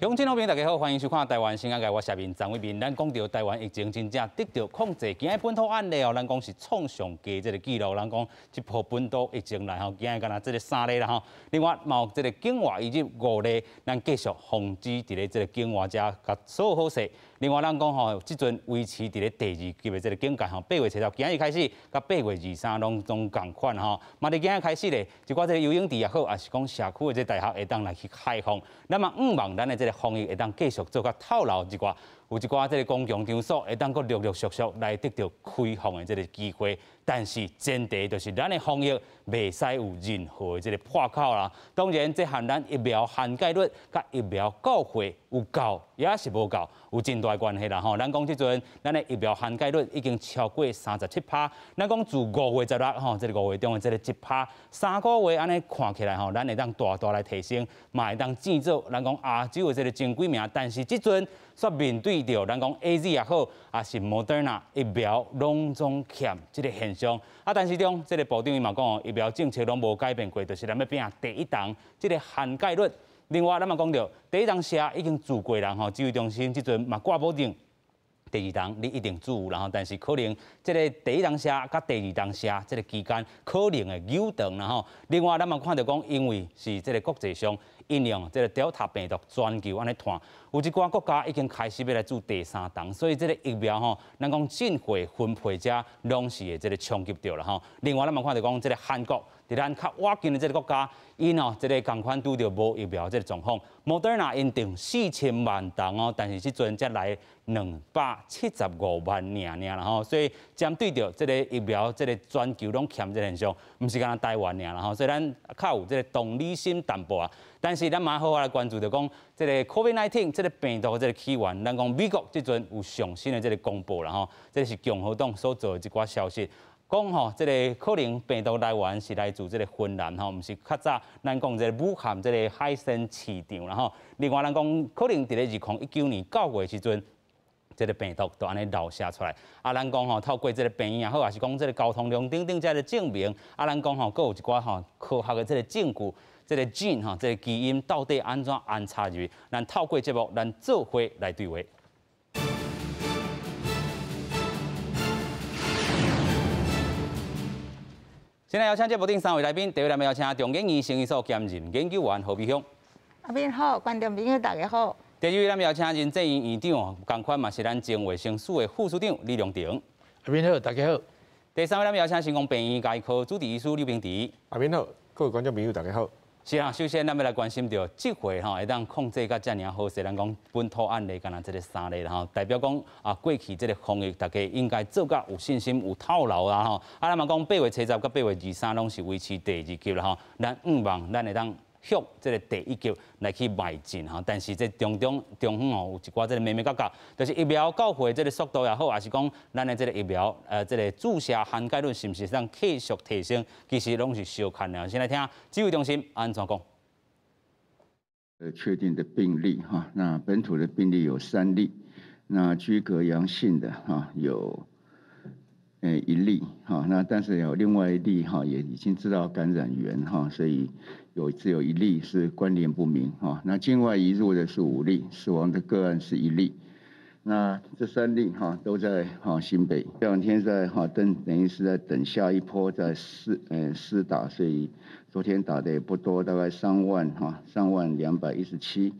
乡亲好朋友大家好，欢迎收看台湾新闻台，我下面张伟民。咱讲到台湾疫情真正得到控制，今日本土案例哦，咱讲是创上低这个记录。咱讲这波本土疫情来吼，今日敢若这个3例啦吼。另外，有这个境外以及5例，咱继续防止伫咧这个境外者甲所有好势。另外，咱讲吼，即阵维持伫咧第2级的这个警戒吼，8月7号今日开始，甲8月23拢共款吼。嘛，伫今日开始咧，一寡这个游泳池也好，也是讲社区的这大学会当来去开放。那么毋望咱的这个防疫会当继续做较透漏一寡，有一寡这个公共场所会当搁陆陆续续来得到开放的这个机会。但是前提就是咱的防疫袂使有任何的这个破口啦。当然，这和咱疫苗涵盖率、甲疫苗到货有够，也是无够，有真大关系啦吼。咱讲即阵，咱的疫苗涵盖率已经超过37%。咱讲自5月16吼，这个5月中的这个1%，3个月安尼看起来吼，咱会当大大来提升，嘛会当制造咱讲亚洲的这个前几名。但是即阵煞面对着咱讲 AZ 也好，也是 Moderna 疫苗拢总欠这个现象。但是中这个部长伊嘛讲哦，疫苗政策拢无改变过，就是咱要拼第1档这个涵盖率。另外，咱嘛讲到第1档社已经住过人吼，指挥中心即阵嘛挂保证。第2档你一定住，然后但是可能这个第1档社甲第2档社这个期间可能会扭长，然后另外咱嘛看到讲，因为是这个国际上因用这个 Delta 病毒全球安尼传，有一寡国家已经开始要来做第3档，所以这个疫苗吼，咱讲进货分配者拢是会这个冲击到了吼。另外咱嘛看到讲，这个韩国伫咱较瓦近的这个国家，因哦这个共款拄着无疫苗这个状况，Moderna 因定4000万档哦，但是即阵才来275万尔啦吼，所以针对着这个疫苗，这个全球拢欠这个现象，毋是干那台湾尔啦吼，所以咱较有这个同理心淡薄啊。但是咱嘛好好来关注着讲，这个 COVID-19 这个病毒这个起源，咱讲美国即阵有上新的这个公布啦吼，这是共和党所做的一寡消息。讲吼，这个可能病毒来源是来自这个芬兰吼，毋是较早咱讲这个武汉这个海参市场啦吼。另外咱讲可能伫咧2019年9月时阵，这个病毒都安尼流射出来。咱讲吼，透过这个病院也好，还是讲这个交通量等等这个证明。咱讲吼，佫有一寡吼科学的这个证据，这个 gene 吼，这个基因到底安怎安插入去？咱透过节目，咱做伙来对话。现在邀请节目顶3位来宾，第一位来邀请中研院生医所兼任研究员何必雄。阿斌好，观众朋友大家好。第二位来邀请人政院院长，同款嘛是咱前卫生署的副署长李良庭。阿斌好，大家好。第三位来邀请成功病院外科主治医师刘秉池。阿斌好，各位观众朋友大家好。是啊，首先咱要来关心到这回吼，会当控制甲遮尔好势，咱讲本土案例，敢若这个3例啦吼，代表讲过去这个防疫大家应该做甲有信心、有透漏啦吼。咱嘛讲8月70甲8月23拢是维持第2级啦吼，咱毋望咱会当向这个第1级来去迈进哈，但是这中方吼有一寡这个眉眉角角，就是疫苗到货这个速度也好，还是讲咱的这个疫苗这个注射涵盖率是不是让继续提升，其实拢是小看的。先来听指挥中心安怎讲？确定的病例哈，那本土的病例有3例，那居隔阳性的哈有1例哈，那但是有另外1例哈也已经知道感染源哈，所以只有1例是关联不明哈。那境外移入的是5例，死亡的个案是1例。那这3例哈都在新北，这2天在等于是在等下一波在施打，所以昨天打的也不多，大概3万217。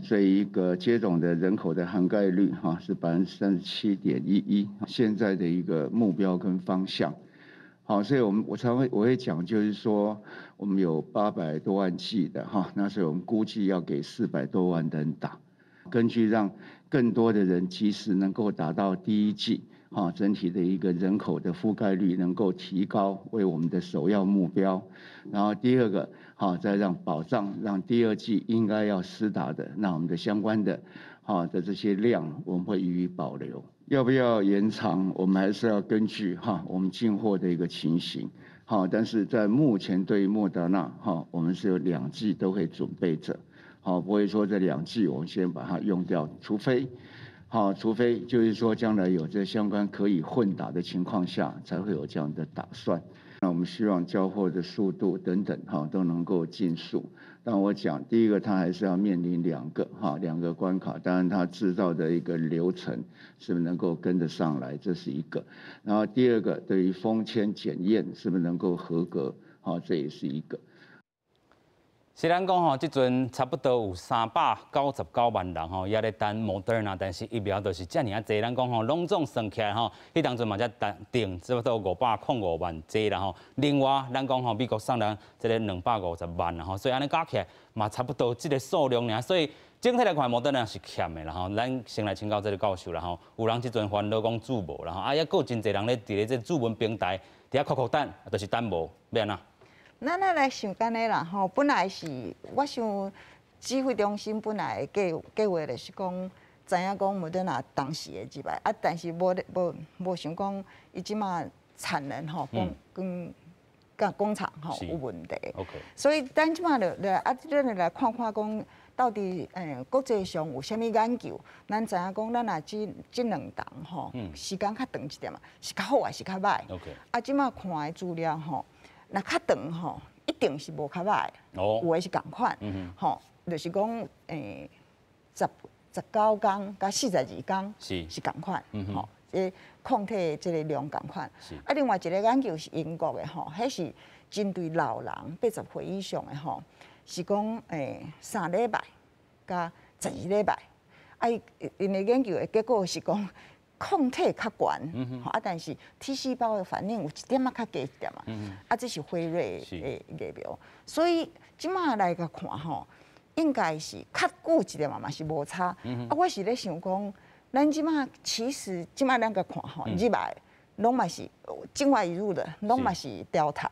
所以一个接种的人口的涵盖率是37.11%，现在的一个目标跟方向。好，所以我会讲，就是说我们有800多万剂的那所以我们估计要给400多万人打，根据让更多的人即使能够打到第1剂，整体的一个人口的覆盖率能够提高，为我们的首要目标。然后第2个，再让保障，让第2剂应该要施打的，那我们的相关的这些量，我们会予以保留。要不要延长？我们还是要根据我们进货的一个情形。但是在目前对于莫德纳，我们是有2剂都可以准备着。不会说这2剂我们先把它用掉，除非好，除非就是说将来有这相关可以混打的情况下，才会有这样的打算。那我们希望交货的速度等等都能够尽速。但我讲第一个，它还是要面临两个关卡，当然它制造的一个流程是不是能够跟得上来，这是一个。然后第二个，对于封签检验是不是能够合格，这也是一个。是咱讲吼，即阵差不多有399万人吼，也咧等 Moderna， 但是疫苗就是遮尔啊济，咱讲吼，拢总算起来吼，迄当阵嘛才定差不多505万剂啦吼。另外，咱讲吼，美国送人即个250万啦吼，所以安尼加起来嘛差不多即个数量尔，所以整体来看，Moderna是欠的啦吼。咱先来请教这个教授啦吼，有人即阵烦恼讲注无啦吼，也佫有真侪人咧伫咧这注文平台伫遐苦等，就是等无，要安怎？咱来想干的啦吼，本来是我想指挥中心本来计划就是讲，知影讲莫德纳当时的入来，但是无想讲伊即马产能吼，工厂吼有问题。OK。所以咱即马咱来看看讲，到底国际上有啥物研究？咱知影讲，咱若即两档吼，时间较长一点嘛，是较好还是较歹 ？OK。即马看的资料吼。那较长吼，一定是无较歹，有诶是共款，吼，就是讲19天甲42天是共款，吼，抗体即个量共款。另外一个研究是英国诶吼，迄是针对老人80岁以上诶吼，是讲3礼拜甲12礼拜，因诶研究诶结果是讲。抗体较悬，但是 T 细胞的反应有一点较低一点嘛，这是辉瑞的疫苗，所以即马来个看吼，应该是较久一点嘛是无差。我是咧想讲，咱即马其实即马咱个看吼，入来拢嘛是境外移入的，拢嘛是 Delta。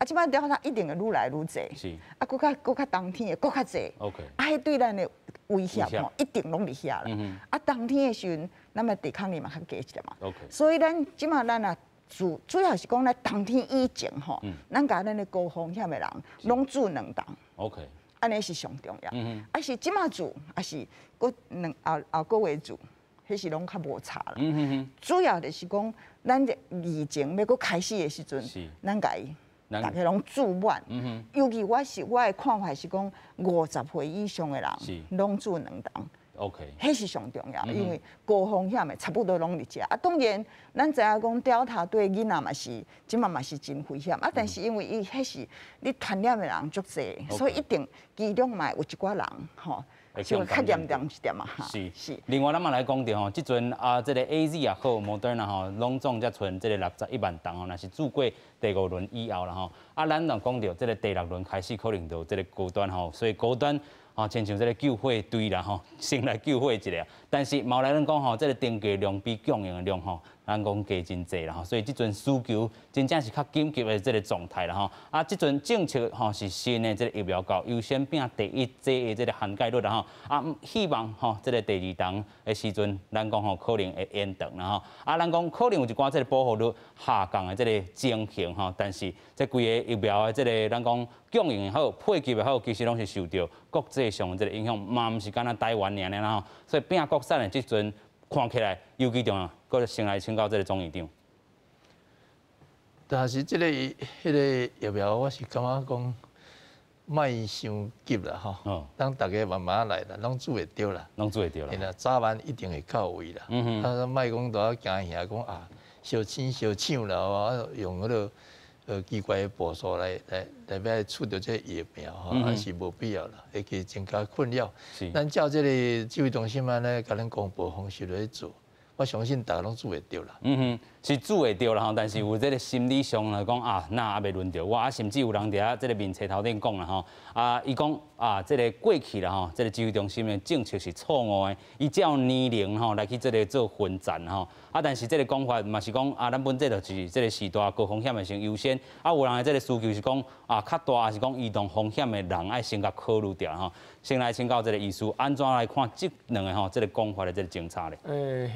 即摆Delta一定会愈来愈侪，搁较冬天的搁较侪。OK。迄对咱的威胁吼，一定拢伫遐啦。冬天的时阵，咱的抵抗力嘛较低一点嘛。OK。所以咱即马咱啊主要是讲咱冬天以前吼，咱甲咱的高风险的人拢住2档。OK。安尼是上重要。是即马住，是搁后个月住，迄是拢较无差啦。主要就是讲，咱疫情要搁开始的时阵，咱甲伊。大家拢住满，尤其我的看法是讲50岁以上的人拢住2档 ，OK， 迄是上重要，因为高风险的差不多拢伫遮。当然，咱知影讲Delta对囡仔嘛是，即嘛是真危险。但是因为伊迄是你传染的人足侪，所以一定其中嘛有一寡人吼。就较严重一点嘛，是。另外，咱嘛来讲着吼，即阵这个 AZ 也好，Moderna 吼，拢总才剩这个61万档吼，若是住过第5轮以后啦吼，咱若讲着这个第6轮开始可能就这个高端吼，所以高端亲像这个救火队啦吼，先来救火一下。但是毛来咱讲吼，这个订购量比供应的量吼，咱讲加真济啦吼，所以即阵需求真正是较紧急的这个状态啦吼。即阵政策吼是新的这个疫苗膏优先并第一剂的这个涵盖率啦吼。希望吼这个第2档的时阵，咱讲吼可能会延长啦吼。咱讲可能有一寡这个保护率下降的这个情形吼，但是这规个疫苗的这个咱讲供应也好，配给也好，其实拢是受到国际上的这个影响，嘛毋是干那台湾尔啦吼。所以变国产的即阵看起来尤其重要。搁先来请教这个总院长。但是迄个疫苗，我是感觉讲，莫伤急啦吼。等大家慢慢来啦，拢做会着啦。拢做会着啦。啦，早晚一定会到位啦。莫讲多惊吓，讲小亲小抢啦，用迄个奇怪的步数来要出着这疫苗吼，还是无必要啦，会去增加困扰。咱照这个指挥中心安尼，甲咱公布方式来做。我相信大家拢做会着啦。是做会着啦吼，但是有这个心理上来讲那也未轮到我，甚至有人伫遐这个面册头顶讲啦吼，伊讲这个过去啦吼，这个指挥中心的政策是错误的，伊照年龄吼来去这个做分站吼，但是这个讲法嘛是讲咱本这就是这个时代高风险的先优先，有人的这个需求是讲较大，也是讲移动风险的人爱先甲考虑掉吼。先来请教这个医师，安怎来看这两个吼这个讲法的这个政策咧？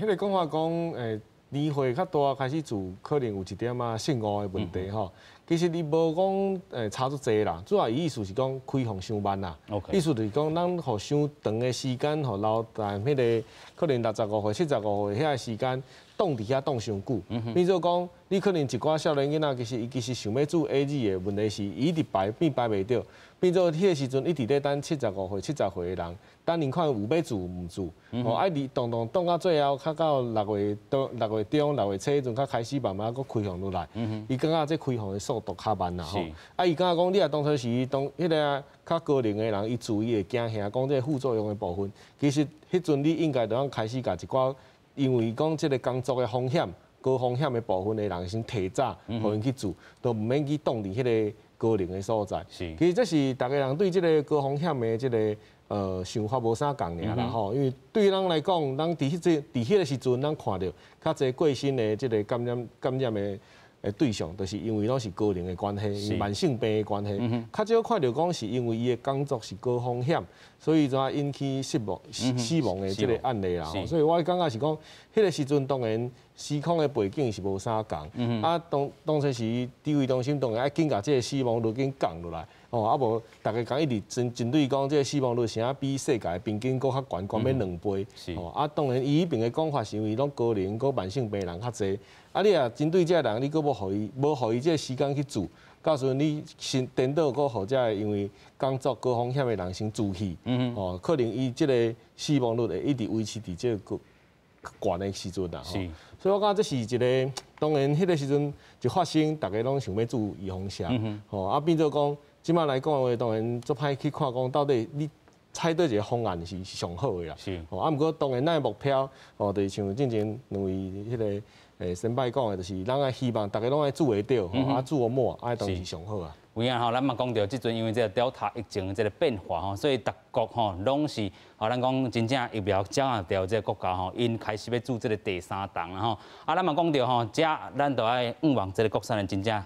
迄个讲法讲年岁较大开始做，可能有一点性误的问题吼。其实伊无讲差足济啦，主要伊意思是讲开放伤慢啦。意思就是讲，咱互伤长的时间，互留在迄个可能65岁、75岁遐个时间，冻伫遐冻伤久。变做讲，你可能一寡少年囡仔，其实想要做 A G 的问题是，伊直排排袂着，变做迄个时阵，伊伫咧等75岁、70岁的人，等人看有要做毋做，爱离冻到最后，较到6月中、6月初迄阵，较开始慢慢佫开放落来。伊感觉这开放的速度较慢啦吼。伊感觉讲，你若当初是迄个较高龄的人，伊注意会惊吓，讲这副作用的部分，其实迄阵你应该就要开始甲一寡，因为讲这个工作的风险、高风险的部分的人先提早，互因去做，都毋免去冻伫迄个高龄的所在。其实这是大家人对这个高风险的这个想法无啥共尔啦吼，因为对咱来讲，咱伫迄个时阵，咱看到较侪过身的这个感染的对象，就是因为拢是高龄的关系，慢性病的关系。较少看到讲是因为伊的工作是高风险，所以才引起死亡的这个案例啦。所以我感觉是讲，迄个时阵当然时空的背景是无啥共。当初是指挥中心当然爱紧甲这个死亡率紧降落来。无大家讲一直针对讲这个死亡率啥比世界平均搁较悬要2倍。当然伊迄边的讲法是因为拢高龄、搁慢性病人较济。你啊针对这个人，你搁无互伊这个时间去做，到时阵你先颠倒搁互这因为工作高风险的人先住去。可能伊这个死亡率会一直维持伫这个悬的时阵啦。所以我感觉这是一个，当然迄个时阵就发生，大家拢想要做预防针。变做讲。即摆来讲的话，当然做歹去看讲，到底你采对一个方案是上好的啦。毋过当然咱的目标，就是像之前两位迄个先摆讲的，就是咱爱希望大家拢爱做会到，做个末，当然是上好啊。有影咱嘛讲到即阵，因为这个 Delta 疫情的这个变化所以各国拢是咱讲真正疫苗掌握掉这个国家因开始要做这个第3档咱嘛讲到咱就爱仰望这个国产的真正。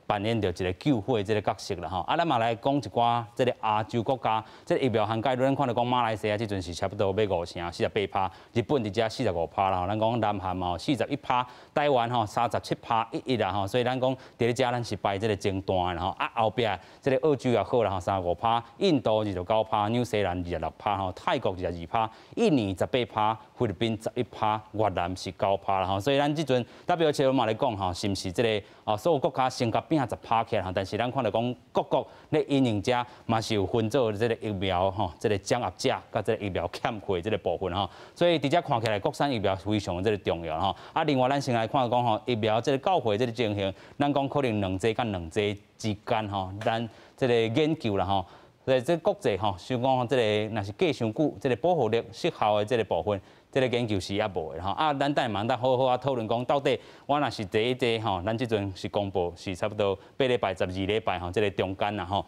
扮演着一个救火这个角色啦咱嘛来讲一寡这个亚洲国家，这个疫苗涵盖率，咱看到讲马来西亚即阵是差不多要50%、48%，日本伫遮45%啦咱讲南韩嘛41%，台湾37%11%啦所以咱讲伫咧遮咱是排这个前段啦后壁这个澳洲也好啦35%，印度29%，纽西兰26%泰国22%，印尼18%，菲律宾11%，越南是9%啦所以咱即阵 WHO 嘛来讲是毋是这个所有国家性格变10%起来但是咱看到讲各国咧因应者嘛是有分做这个疫苗这个掌握者甲这个疫苗欠缺这个部分所以伫遮看起来国产疫苗非常这个重要另外咱先来看讲疫苗这个到货这个情形，咱讲可能两剂甲两剂之间咱这个研究啦所以这国际想讲这个若是隔伤久，这个保护力失效的这个部分。这个研究是也无的咱等嘛，咱好好讨论讲到底，我若是第一剂咱即阵是公布是差不多8礼拜、12礼拜这个中间啦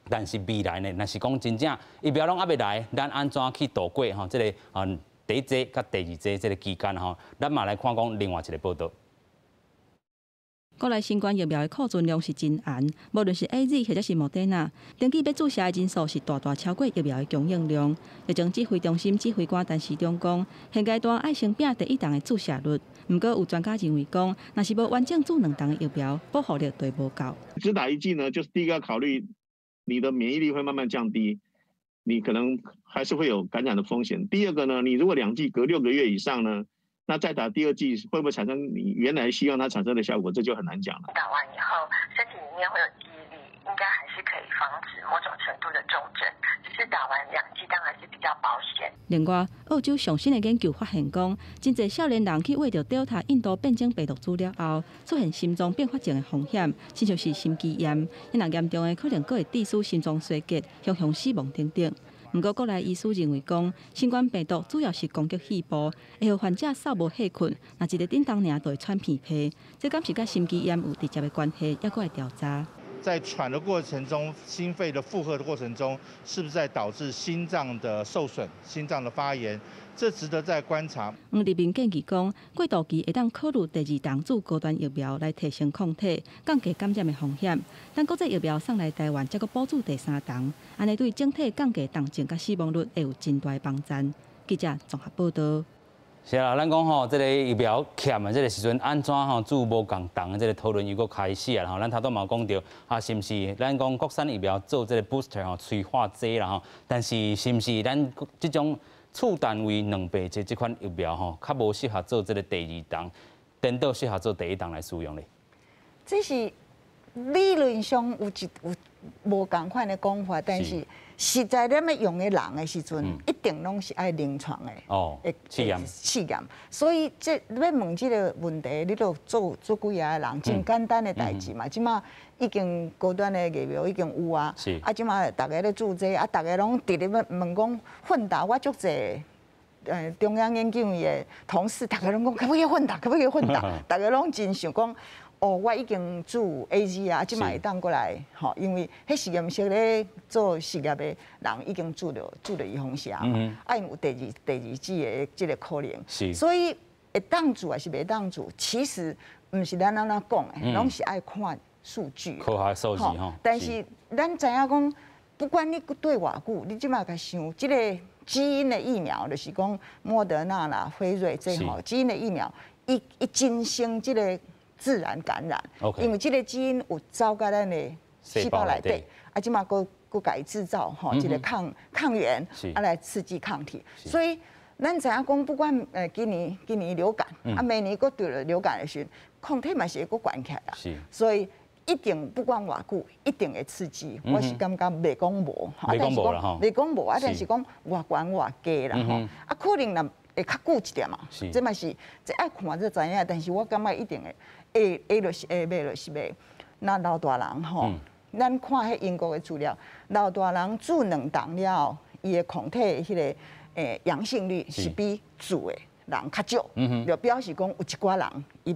但是未来呢，若是讲真正疫苗拢还未来，咱安怎去度过这个第一剂甲第二剂这个期间咱嘛来看讲另外一个报道。国内新冠疫苗的库存量是真悬，无论是 AZ 或者是莫德纳，登记要注射的人数是大超过疫苗的供应量。疫情指挥中心指挥官陈时中讲，现阶段爱先拼第1档的注射率。不过有专家认为讲，若是无完整注2档的疫苗，保护力对无够。只打1剂呢，就是第一个要考虑你的免疫力会慢慢降低，你可能还是会有感染的风险。第二个呢，你如果2剂隔6个月以上呢？那再打第2剂会不会产生你原来希望它产生的效果？这就很难讲了。打完以后，身体里面会有记忆力，应该还是可以防止某种程度的重症。只是打完2剂当然是比较保险。另外，澳洲上新的研究发现讲，真侪少年人去喂到 Delta 印度变种病毒株了后，出现心脏并发症的风险，亲像是心肌炎，若严重的可能佫会致使心脏衰竭、向死亡等等。不过，国内医师认为讲，新冠病毒主要是攻击肺部，会让患者扫无气困，若一个叮当尔就会喘鼻涕，这敢是甲心肌炎有直接的关系，还佫会调查。在喘的过程中，心肺的负荷的过程中，是不是在导致心脏的受损、心脏的发炎？这值得再观察。黄立明建议讲，过渡期会当考虑第2档注高端疫苗来提升抗体，降低感染的风险。等国际疫苗送来台湾，再佫补助第3档，安尼对整体降低重症甲死亡率会有真大的帮助。记者综合报道。是啊，咱讲吼，这个疫苗欠的这个时阵，安怎吼做无共同的这个讨论又搁开始啊？吼，咱头拄嘛有讲到啊，是毋是咱讲国产疫苗做这个 booster 吼催化剂啦吼？但是是毋是咱这种次单位两倍剂这款疫苗吼，较无适合做这个第二档，颠倒适合做第一档来使用咧？这是理论上有无共款的讲法，但是实在咱要用的人的时阵，一定拢是爱临床的试验。所以这要问这个问题，你都做几啊人，真简单的代志嘛。即马已经高端的疫苗已经有啊，即马大家咧做这，大家拢直直要问讲混打，我足济。中央研究院的同事，大家拢讲可不可以混打，可不可以混打？大家拢真想讲。哦，我已经做 AZ 啊，即嘛会当过来，吼，因为迄实验室咧做实验的人已经做了预防针嘛，啊，有第二剂的即个可能，所以会当做还是袂当做，其实毋是咱安怎讲的，拢是爱看数据，科学数据吼。但是咱知影讲，不管你对偌久，你即马甲想，即个基因的疫苗，就是讲莫德纳啦、辉瑞这吼，基因的疫苗，一真生即个。自然感染，因为这个基因有走到咱的细胞内底，啊，即嘛佫改制造吼，这个抗原，啊来刺激抗体，所以咱知影讲，不管今年流感，啊明年佫对了流感的时，抗体嘛是会佫悬起来啊，所以一定不管偌久，一定会刺激。我是感觉袂讲无，袂讲无啦吼，袂讲无啊，但是讲偌悬偌低啦吼，啊可能若会较久一点嘛，这嘛是这爱看就知影，但是我感觉一定会。A 就是 A， B 就是 B。那老大人吼，咱看迄英国的资料，老大人做2档了，伊的抗体迄个阳性率是比做的人较少，就表示讲有一寡人伊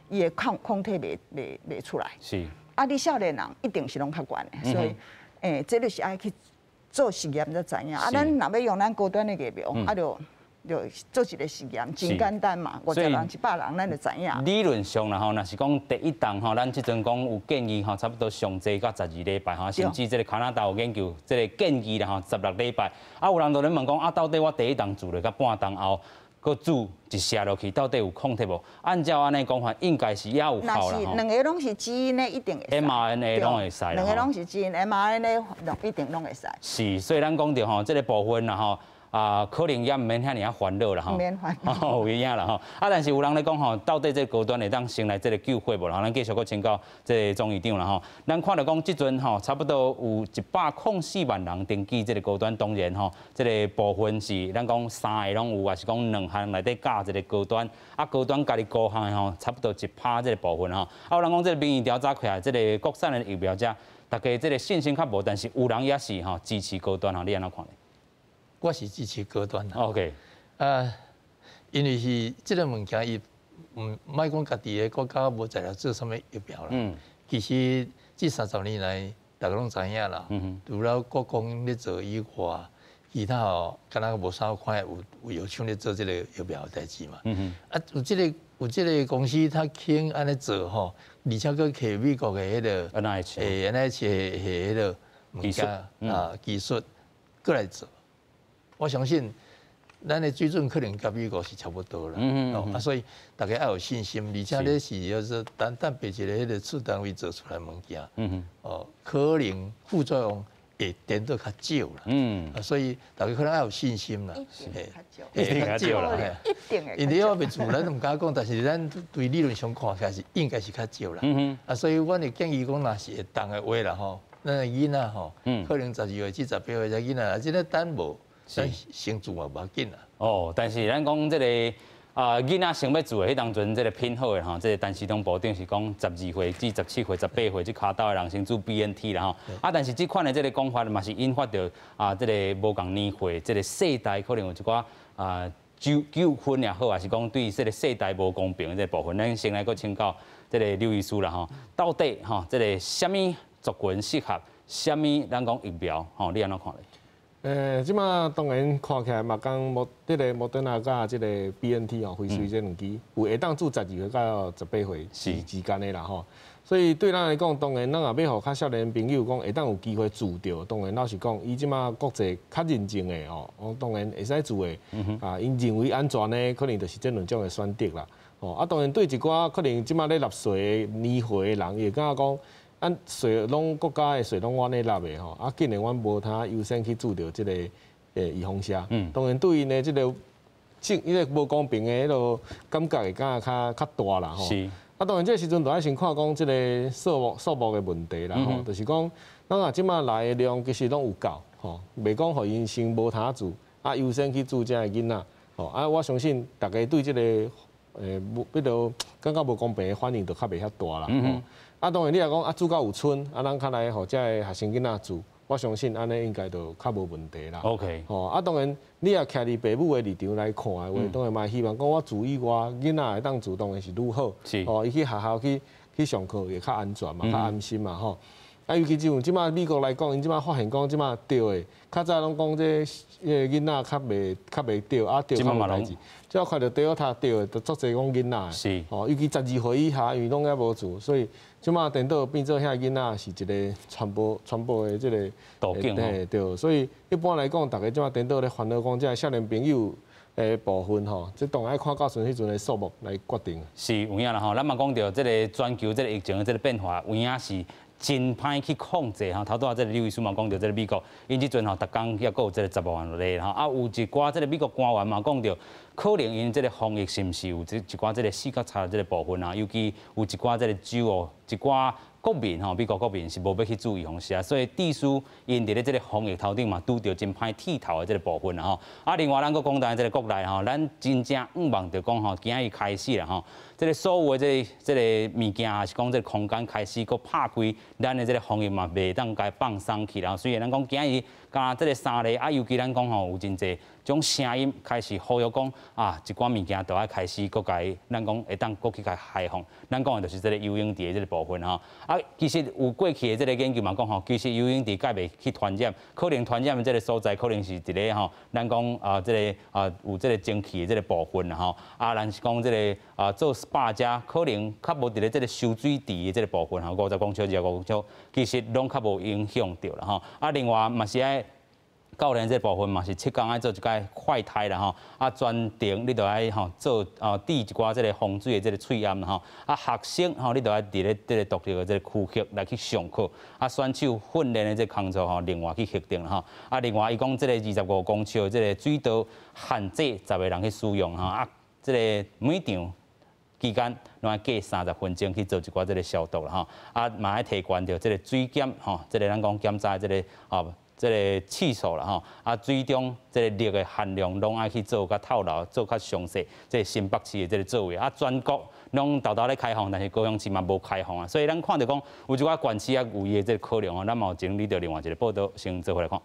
伊的抗体袂出来。是。啊，你少年人一定是拢较悬的，所以这就是爱去做实验才知影。啊，咱若要用咱高端的疫苗，啊就做一个实验，真简单嘛，50人、100人，咱就知影。理论上啦吼，若是讲第一档吼，咱即阵讲有建议吼，差不多上济到12礼拜吼，甚至这个加拿大有研究，这个建议啦吼，16礼拜。啊，有人就咧问讲，啊，到底我第一档做了，甲半档后，佮注一下落去，到底有抗体无？按照安尼讲法，应该是也有效啦。若是2个拢是基因的，一定会。mRNA 拢会使啦。2个拢是基因 mRNA 一定拢会使。是，所以咱讲到吼，这个部分啦吼。啊，可能也唔免遐尔烦恼啦吼，免烦恼，有影啦吼。啊，但是有人咧讲吼，到底这高端会当先来这个救火无啦？咱继续搁请教这个钟院长啦吼。咱看到讲即阵吼，差不多有104万人登记这个高端，当然吼，这个部分是咱讲3个拢有，还是讲2项内底加这个高端。啊，高端家己5项吼，差不多1%这个部分吼。啊，有人讲这个民意调查起来，这个国产的疫苗者，大家这个信心较无，但是有人也是吼支持高端吼，你安怎看咧？我是支持高端的。OK， 因为是这个物件，伊莫讲家己的国家无材料做什么疫苗啦。其实这30年来，大家拢知影啦。除了国光咧做以外，其他哦，敢若无啥款有像咧做这个疫苗的代志嘛。啊，有这个公司，他肯安尼做吼，而且佮摕美国的迄个 NIH 的迄个物件技术过来做。我相信，咱的水准可能甲美国是差不多啦。所以大家要有信心，而且咧是就是蛋白质的迄个次单位做出来物件，可能副作用会变得较少啦。所以大家可能要有信心啦。一定较少啦，一定的。因为我袂做，咱唔敢讲，但是咱对理论上看起来是应该是较少啦。所以阮会建议讲，若是会当的话啦吼，咱的囡仔吼，可能12岁至18岁的囡仔，即个等无。咱先做嘛，无要紧啦。哦，但是咱讲这个囡仔想要做的，迄当阵这个偏好的吼，这个陈时中部长是讲12岁至17岁、18岁这卡刀的人先做 BNT 啦吼。啊，但是这款的这个讲法嘛是引发着这个无共年岁这个世代可能有一寡纠纷也好，还是讲对这个世代无公平的这部分，咱先来个请教这个刘医师啦吼，到底吼这个什么族群适合，什么咱讲疫苗吼，你安怎看咧？即马当然看起来嘛，讲这个莫德纳甲这个 BNT 哦，辉瑞这两支有会当注12岁到18岁之间的啦吼。所以对咱来讲，当然咱也要互较少年朋友讲会当有机会注着。当然老实讲，伊即马国际较认证的哦，当然会使做的。啊，因认为安全呢，可能就是这两种的选择啦。哦，啊，当然对一寡可能即马咧纳税年岁的人，伊会感觉讲。咱税拢国家的税拢阮咧纳的吼，啊，竟然阮无他优先去注着即个预防针。当然对因的即个无公平的迄个感觉会感觉较大啦吼。是。啊，当然这时阵就爱先看讲即个数目的问题啦吼，就是讲咱啊即马来的量其实拢有够吼，袂讲互因先无他做，啊优先去注遮个囡仔吼，啊我相信大家对即个迄个感觉无公平的反应就较袂遐大啦吼。啊，当然你若讲啊，主教有村，啊，咱较来互遮个学生囡仔住，我相信安尼应该就较无问题啦。OK。吼，啊，当然你若徛伫父母的立场来看的话，当然嘛希望讲我住以外，囡仔会当住，当然是愈好。是。哦，伊去学校去上课也较安全嘛，较安心嘛吼。啊，尤其即马美国来讲，因即马发现讲即马钓的，较早拢讲这囡仔较袂钓，啊钓较无代志。只要看到钓他钓的，就足侪讲囡仔。是。哦，尤其12岁以下，因为拢还无做，所以即马电脑变做遐囡仔是一个传播的即个途径对，所以一般来讲，大家即马电脑咧烦恼讲，即个少年朋友的部分吼，即当然爱看到时阵的数目来决定。是有影啦吼，咱嘛讲到即个全球即个疫情的即个变化，有影是。真歹去控制吼，头拄仔即个刘医师嘛讲到，即个美国，因即阵吼，逐工也有即个10万例吼，啊有一寡即个美国官员嘛讲到，可能因即个防疫是毋是有一寡即个死角差即个部分啊，尤其有一寡即个州哦，一寡国民吼，美国国民是无要去注意防事啊，所以致使因伫咧即个防疫头顶嘛，拄着真歹剃头的即个部分啊吼。啊，另外咱佫讲到即个国内吼，咱真正毋望着讲吼，今日开始啦吼。即个所有的即个物件，还是讲即个空间开始，佫拍开，咱的即个防疫嘛，袂当该放松去啦。虽然咱讲今日加即个3例，啊，尤其咱讲吼有真济种声音开始呼吁讲啊，一寡物件都要开始佫该咱讲会当佫去甲开放。咱讲的就是即个游泳池的即个部分吼。啊，其实有过去的即个研究嘛讲吼，其实游泳池介袂去传染，可能传染的即个所在，可能是伫咧吼，咱讲即个有即个蒸汽的即个部分啦吼。啊，咱是讲即个做。SPA 遮可能较无伫咧即个收水池的即个部分吼，50公尺、2公尺，其实拢较无影响到啦吼。啊，另外嘛是爱教练这部分嘛是7天爱做一届快胎啦吼。啊，专程你着爱吼做滴一寡即个防水的即个喙罨啦吼。啊，学生吼你着爱伫咧即个独立的即个区域来去上课。啊，选手训练的即个工作吼，另外去核定啦吼。啊，另外伊讲即个25公尺的即个水道限制10个人去使用吼。啊，即个每场。期间，拢爱隔30分钟去做一寡即个消毒啦吼，啊，嘛爱提悬着即个水检吼，即个咱讲检查即个即个次数啦吼，啊，水中即个氯的含量拢爱去做较透漏、做较详细，即个新北市的即个作为啊，全国拢豆豆咧开放，但是高雄市嘛无开放啊，所以咱看到讲有一寡县市啊有伊的即个可能哦，咱嘛有整理到另外一个报道，先做回来看。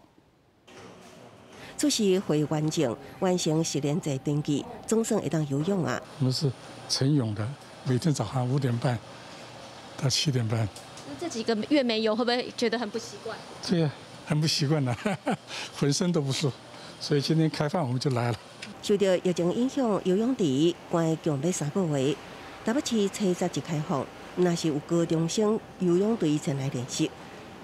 出席会议完成10连载登记，总算会当游泳啊。我们是晨泳的，每天早上5点半到7点半。那这几个月没游，会不会觉得很不习惯？对呀，很不习惯了，浑身都不舒服。所以今天开放我们就来了。受到疫情影响，游泳池关强要3个月，台北市初10开放，若是有高中生游泳队前来练习，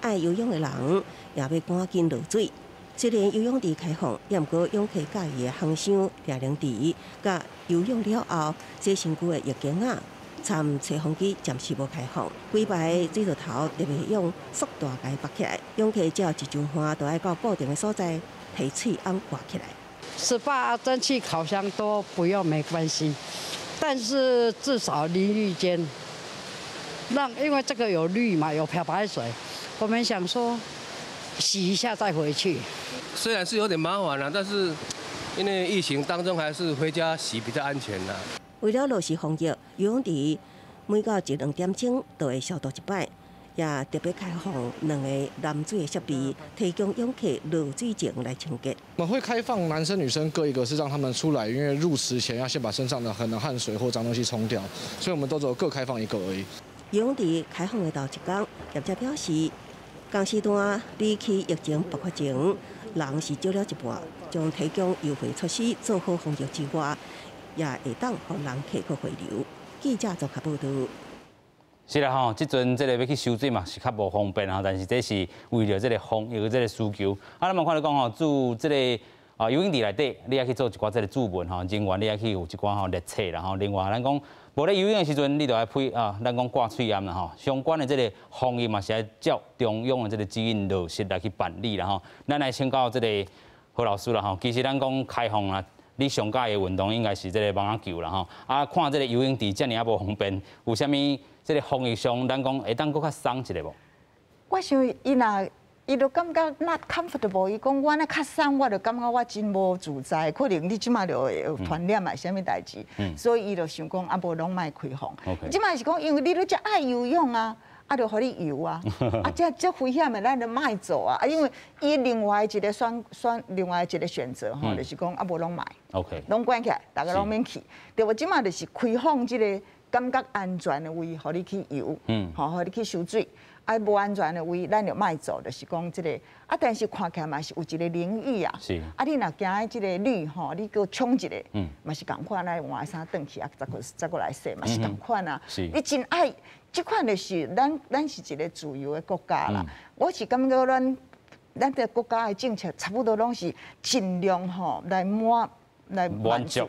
爱游泳的人也要赶紧落水。虽然游泳池开放，也毋过泳客介意的航箱、热能池，甲游泳了后洗身躯的浴巾啊，参吹风机暂时无开放。规排水道头特别用塑大盖绑起来，泳客只要一上岸，都要到固定的所在提水安挂起来。SPA、蒸汽烤箱都不用没关系，但是至少淋浴间因为这个有氯嘛，有漂白水，我们想说洗一下再回去。虽然是有点麻烦啦，但是因为疫情当中，还是回家洗比较安全啦。为了落实防疫，游泳池每到1-2点钟都会消毒一摆，也特别开放2个染水的设备，提供泳客落水前来清洁。我们会开放男生女生各一个，是让他们出来，因为入池前要先把身上的很多汗水或脏东西冲掉，所以我们都只有各开放1个而已。游泳池开放的头一天，业者表示。同时段比起疫情爆发前，人是少了一半，将提供优惠措施做好防疫之外，也会当让人客过回流。记者综合报道。是啦吼，即阵即个要去收水嘛是较无方便吼，但是这是为了即个防疫的即个需求。咱嘛看到讲吼，住即个游泳池内底，你也去做一寡即个注文吼，人员你也去有一寡吼热测啦吼。另外咱讲无咧游泳的时阵，你就要配咱讲挂喙炎啦吼。相关的即个防疫嘛是要照中央的即个指引落实来去办理啦吼。咱来请教即个何老师啦吼，其实咱讲开放啦。你上届的运动应该是这个网仔球啦吼，看这个游泳池遮尔啊无方便，有啥物这个防疫上，咱讲会当搁较松一下无？我想伊就感觉 not comfortable， 伊讲我那较松，我就感觉我真无自在，可能你即马就会传染啊，啥物代志，所以伊就想讲无拢莫开放。即马是讲，因为你都遮爱游泳啊。就互你游啊，这危险的，咱就莫做啊。因为伊另外一个另外一个选择吼，就是讲无拢卖，拢关起来，大家拢免去。对无？即马就是开放即个感觉安全的位，互你去游，互你去游水。无安全的位，咱就莫做，就是讲即个。但是看起来嘛是有一个淋浴啊。是。你若惊即个浴吼，你搁冲一个，嘛是共款来换衫转去再过来洗，嘛是共款啊。是。你真爱。即款就是咱是一个自由的国家啦。我是感觉咱个国家的政策差不多拢是尽量吼来满足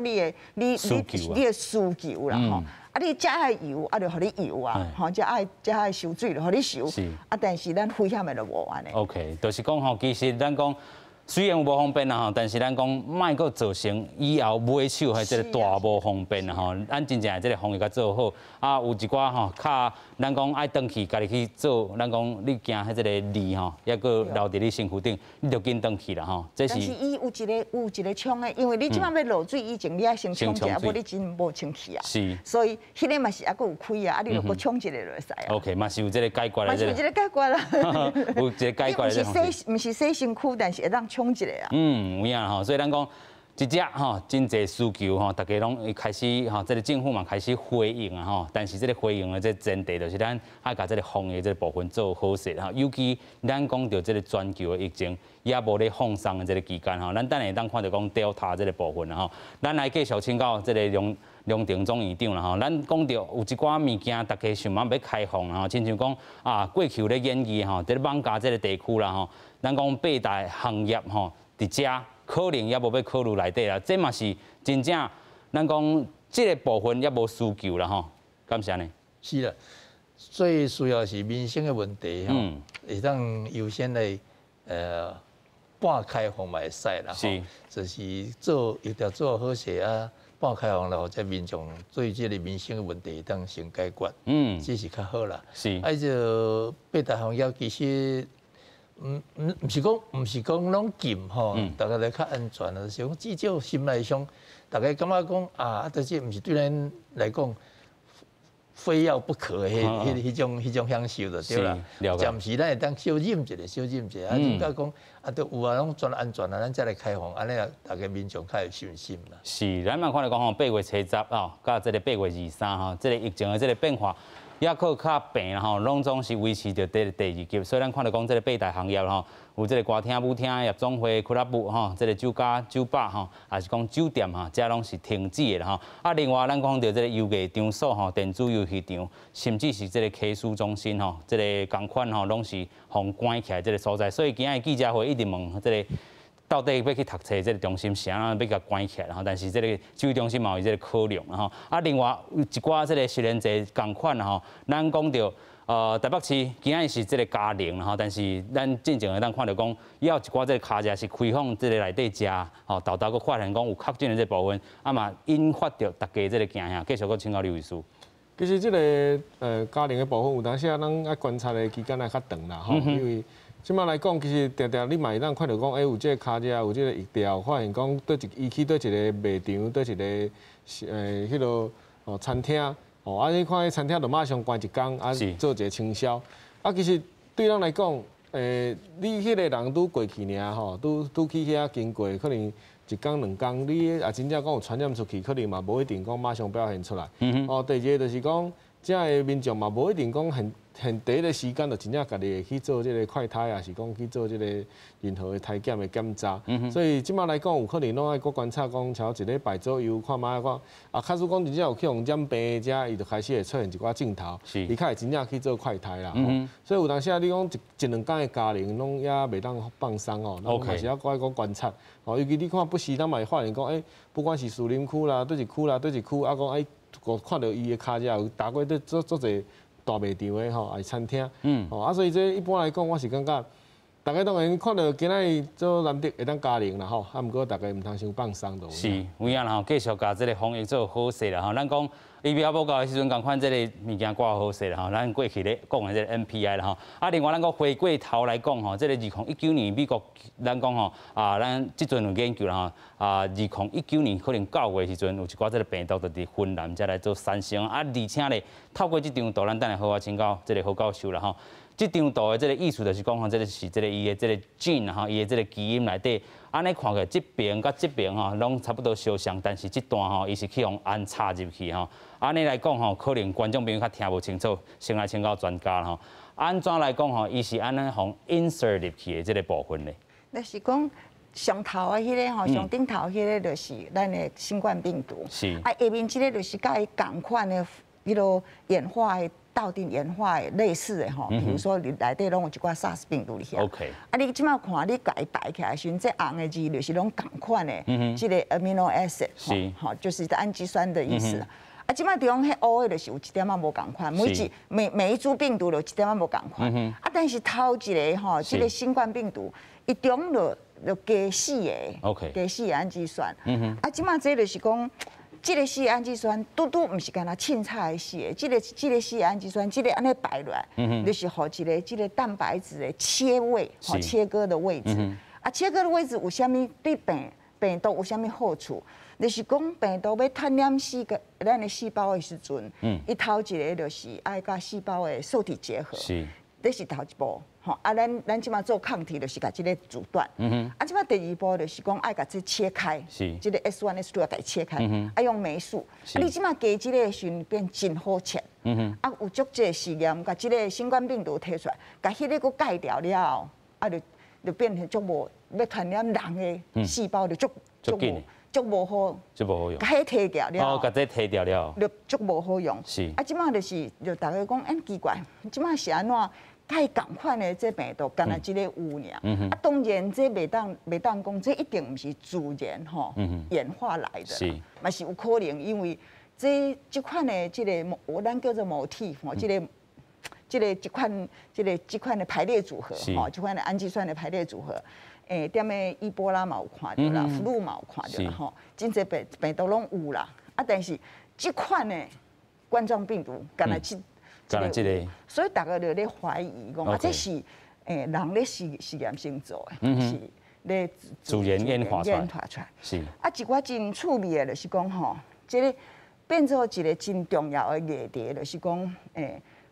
你的需求啦吼。你遮爱游，就互你游啊，吼，遮爱游水就互你游。是。但是咱危险的就无安尼。OK， 就是讲吼，其实咱讲。虽然有无方便啦吼，但是咱讲莫阁造成以后买手还即个大无方便啦吼。咱真正即个防疫甲做好，有一寡吼较咱讲爱转去家己去做，咱讲你惊迄即个痢吼，抑阁留伫你身躯顶，你就紧转去啦吼。但是伊有一个冲的，因为你即摆要落水以前，你爱先冲一下，无你真无清气啊。是。所以迄个嘛是抑阁有开啊，你就阁冲一下就会使啊。OK， 嘛是有即个解决的。嘛是有即个解决啦。有一个解决的。毋是洗身躯，但是会当冲一下啊。有影吼，所以咱讲一只吼真侪需求吼，大家拢会开始吼，这个政府嘛开始回应啊吼。但是这个回应的这前提就是咱爱甲这个防疫这部分做好势哈。尤其咱讲到这个全球的疫情也无咧放松的这个期间吼，咱等下当看到讲 Delta 这个部分吼，咱来继续请教这个梁定总院长啦吼。咱讲到有一寡物件，大家想要开放啦吼，亲像讲过去咧演议吼，在网家这个地区啦吼，咱讲八大行业吼。伫遮可能也无要考虑内底啦，这嘛是真正，咱讲这个部分也无需求啦吼，感谢呢。是啦，最需要是民生的问题吼，会当优先来半开放嘛会使啦吼，就是一条做好势啊，半开放了，或者民众对这个民生的问题当先解决，这是较好啦。是，就八大行业其实。毋是讲拢禁吼，大家来较安全啊。就是讲至少心内上，大家感觉讲这些毋是对咱来讲非要不可的迄种享受就对啦。暂时咱会当小忍一下，人家讲都有拢全安全啊，咱再来开放，安尼啊，大家民众较有信心啦。是，咱嘛看到讲吼，8月初10甲这个8月23吼，这个疫情的这个变化。也可较平啦吼，拢总是维持着第2级，所以咱看到讲这个八大行业吼，有这个歌厅、舞厅、夜总会、俱乐部吼，这个酒家、酒吧吼，也是讲酒店吼，这拢是停止的啦吼。另外咱讲到这个游艺场所吼、电子游戏场，甚至是这个科书中心吼，这个共款吼，拢是互关起来这个所在。所以今日记者会一直问这个。到底要去读册，这个中心是安要甲关起来，然后但是这个指挥中心嘛有这个考量，然后另外有一寡这个实验者共款吼，咱讲到台北市今日是这个加零，然后但是咱进前咱看到讲，也有一寡这个卡车是开放这个内底食，吼，豆豆佫发现讲有确诊的这部分，嘛引发着大家这个惊吓，继续佫请教刘医师。其实这个加零的部分有当时啊，咱爱观察的期间也较长啦，吼，因为。即摆来讲，其实常常你嘛会当看到讲，有这个卡车，有这个疫调，发现讲对伊去对一个卖场，对一个迄落餐厅，你看迄餐厅就马上关一工，做一个清销。其实对咱来讲，你迄个人拄过去尔吼，拄去遐经过，可能一工两工，你也真正讲有传染出去，可能嘛无一定讲马上表现出来。第二个就是讲。这的民众嘛，无一定讲很第一个时间就真正家己会去做这个快筛啊，是讲去做这个任何的体检的检查。所以即摆来讲，有可能拢爱观察讲，超一礼拜左右，看卖讲啊，假使讲真正有去用染病者，伊就开始会出现一寡镜头，伊开始真正去做快筛啦。所以有当时啊，你讲一两天的家庭拢也袂当放松哦，那嘛是要爱讲观察。哦，尤其你看不时，咱嘛会发现讲，不管是树林区啦，对一区啦，对一区，啊讲看到伊的骹只有搭过做侪大卖场的吼，还餐厅。所以这一般来讲，我是感觉，大家当然看到今仔做难得会当家庭啦吼，啊，毋过大家毋通伤放松就。是，有影啦吼，继续甲这个防疫做好势啦吼，咱讲。疫苗报告的时阵，共款这个物件挂好势啦吼，咱过去咧讲的这个 NPI 啦吼，啊，另外咱个回过头来讲吼，这个2019年美国咱讲吼咱即阵有研究啦吼，2019年可能9月时阵有一寡这个病毒就伫芬兰才来做产生，而且咧透过这张图，咱等下好请教这个侯教授啦吼。这张图的这个意思就是讲吼，这个是这个伊的这个 gene 哈，伊的这个基因内底，安尼看起来这边甲这边吼，拢差不多相像，但是这段吼，伊是去用安插入去吼。安尼来讲吼，可能观众朋友较听无清楚，先来请教专家啦吼。安怎来讲吼，伊是安尼互 insert 入去的这个部分咧？就是讲上头的迄个吼，上顶头迄个就是咱的新冠病毒。是。啊，下面即个就是甲伊共款的，迄落演化的。到底演化的类似的吼，比如说你内底拢有一寡 SARS 病毒里遐。OK。啊，你即马看你家摆起来时阵，这红的字就是拢共款的，即个 amino acid， 吼，就是氨基酸的意思。啊，即马地方迄乌的就是有一点仔无共款，每一株病毒就一点仔无共款。啊，但是头一个吼，即个新冠病毒，伊中就加4个，加4个氨基酸。啊，即马这就是讲。这个4个氨基酸，拄毋是干那凊彩的4个，这个4个氨基酸，这个安尼摆落来，就是互这个蛋白质的切位，吼切割的位置。啊，切割的位置有啥物对病毒有啥物好处？就是讲病毒要传染咱的细胞的时阵，伊头一个就是爱甲细胞的受体结合，这是头一步。吼，啊，咱即马做抗体就是甲即个阻断，啊，即马第二步就是讲爱甲这切开，即个 S1、S2 要甲伊切开，啊，用霉素，啊，你即马加即个时阵变真好切，啊，有足济实验，甲即个新冠病毒摕出来，甲迄个佫改掉了，啊，就变成足无要传染人的细胞就足无好，用，甲迄摕掉了，甲这摕掉了，就足无好用，啊，即马就大家讲，奇怪，即马是安怎？太共款的这病毒，干那即个有尔。啊，当然这袂当讲，这一定毋是自然吼演化来的，嘛是有可能，因为这款的这个咱叫做母体吼，这款的排列组合吼，这款的氨基酸的排列组合，点的伊波拉嘛有看到啦，flu嘛有看到啦吼，真侪病毒拢有啦。啊，但是这款的冠状病毒，干那所以大家就咧怀疑讲，啊，这是人咧实验性做的，是咧自然演化出来。是啊，一寡真趣味的，就是讲吼，这个变做一个真重要的议题，就是讲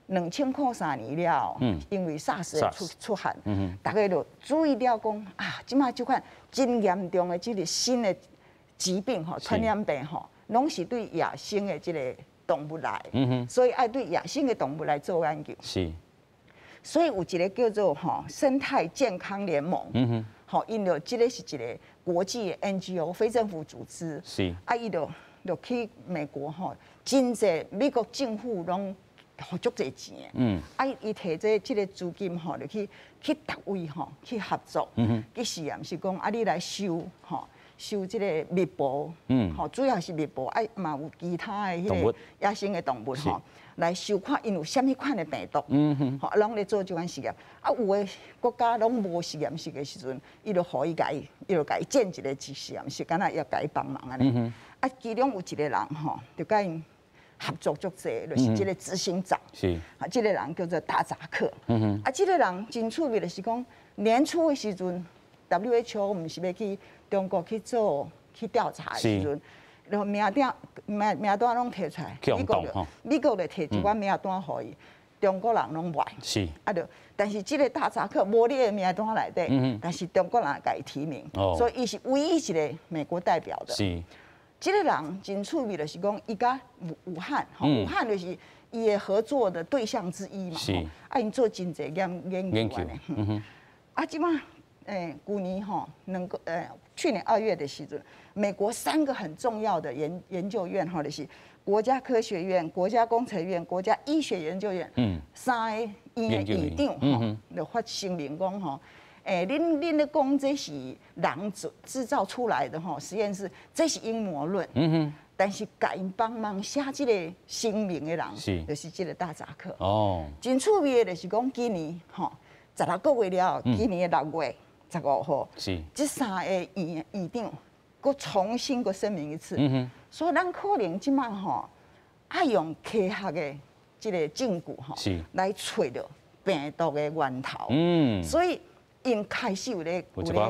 2003年了，因为 SARS 的出现，大家就注意了讲啊，即马这款真严重的这个新的疾病吼，传染病吼，拢是对野生的这个。动物来，所以爱对野生的动物来做研究。是，所以有一个叫做生态健康联盟，因为这个是一个国际的 NGO 非政府组织，是，啊，伊就去美国真侪美国政府拢足侪钱，啊，伊摕这个资金就去各位去合作，去实验是讲啊，你来收这个蜜蜂，主要是蜜蜂，嘛有其他的迄个野生的动物来收看因有啥物款的病毒，拢咧做这款实验。啊，有的国家拢无实验室的时阵，伊就互伊甲伊建一个实验室，敢若要甲伊帮忙安尼。啊，其中有一个人就甲因合作足济，就是这个执行长。是。啊，这个人叫做达扎克。啊，这个人真趣味，就是讲年初的时阵 ，WHO 毋是要去中国去调查的时阵，然后名单拢摕出来，美国就摕一寡名单互伊，中国人拢袂。是。啊，但是这个大扎克无你的名单内底，但是中国人甲伊提名，所以伊是唯一一个美国代表的。是。这个人真趣味，就是讲伊甲武汉，武汉就是伊的合作的对象之一嘛。是。啊，因做真侪研究呢。啊，即马去年去年2月的时阵，美国3个很重要的研究院就是国家科学院、国家工程院、国家医学研究院，3个院的院长就发声明讲恁咧讲这是人制造出来的实验室，这是阴谋论。但是甲因帮忙写这个声明的人，就是这个大扎克。哦。真趣味的就是讲今年16个月了，今年的6月15号，这3个院长，佮重新佮声明一次，所以咱可能即摆爱用科学的这个证据来找到病毒的源头。所以因开始有咧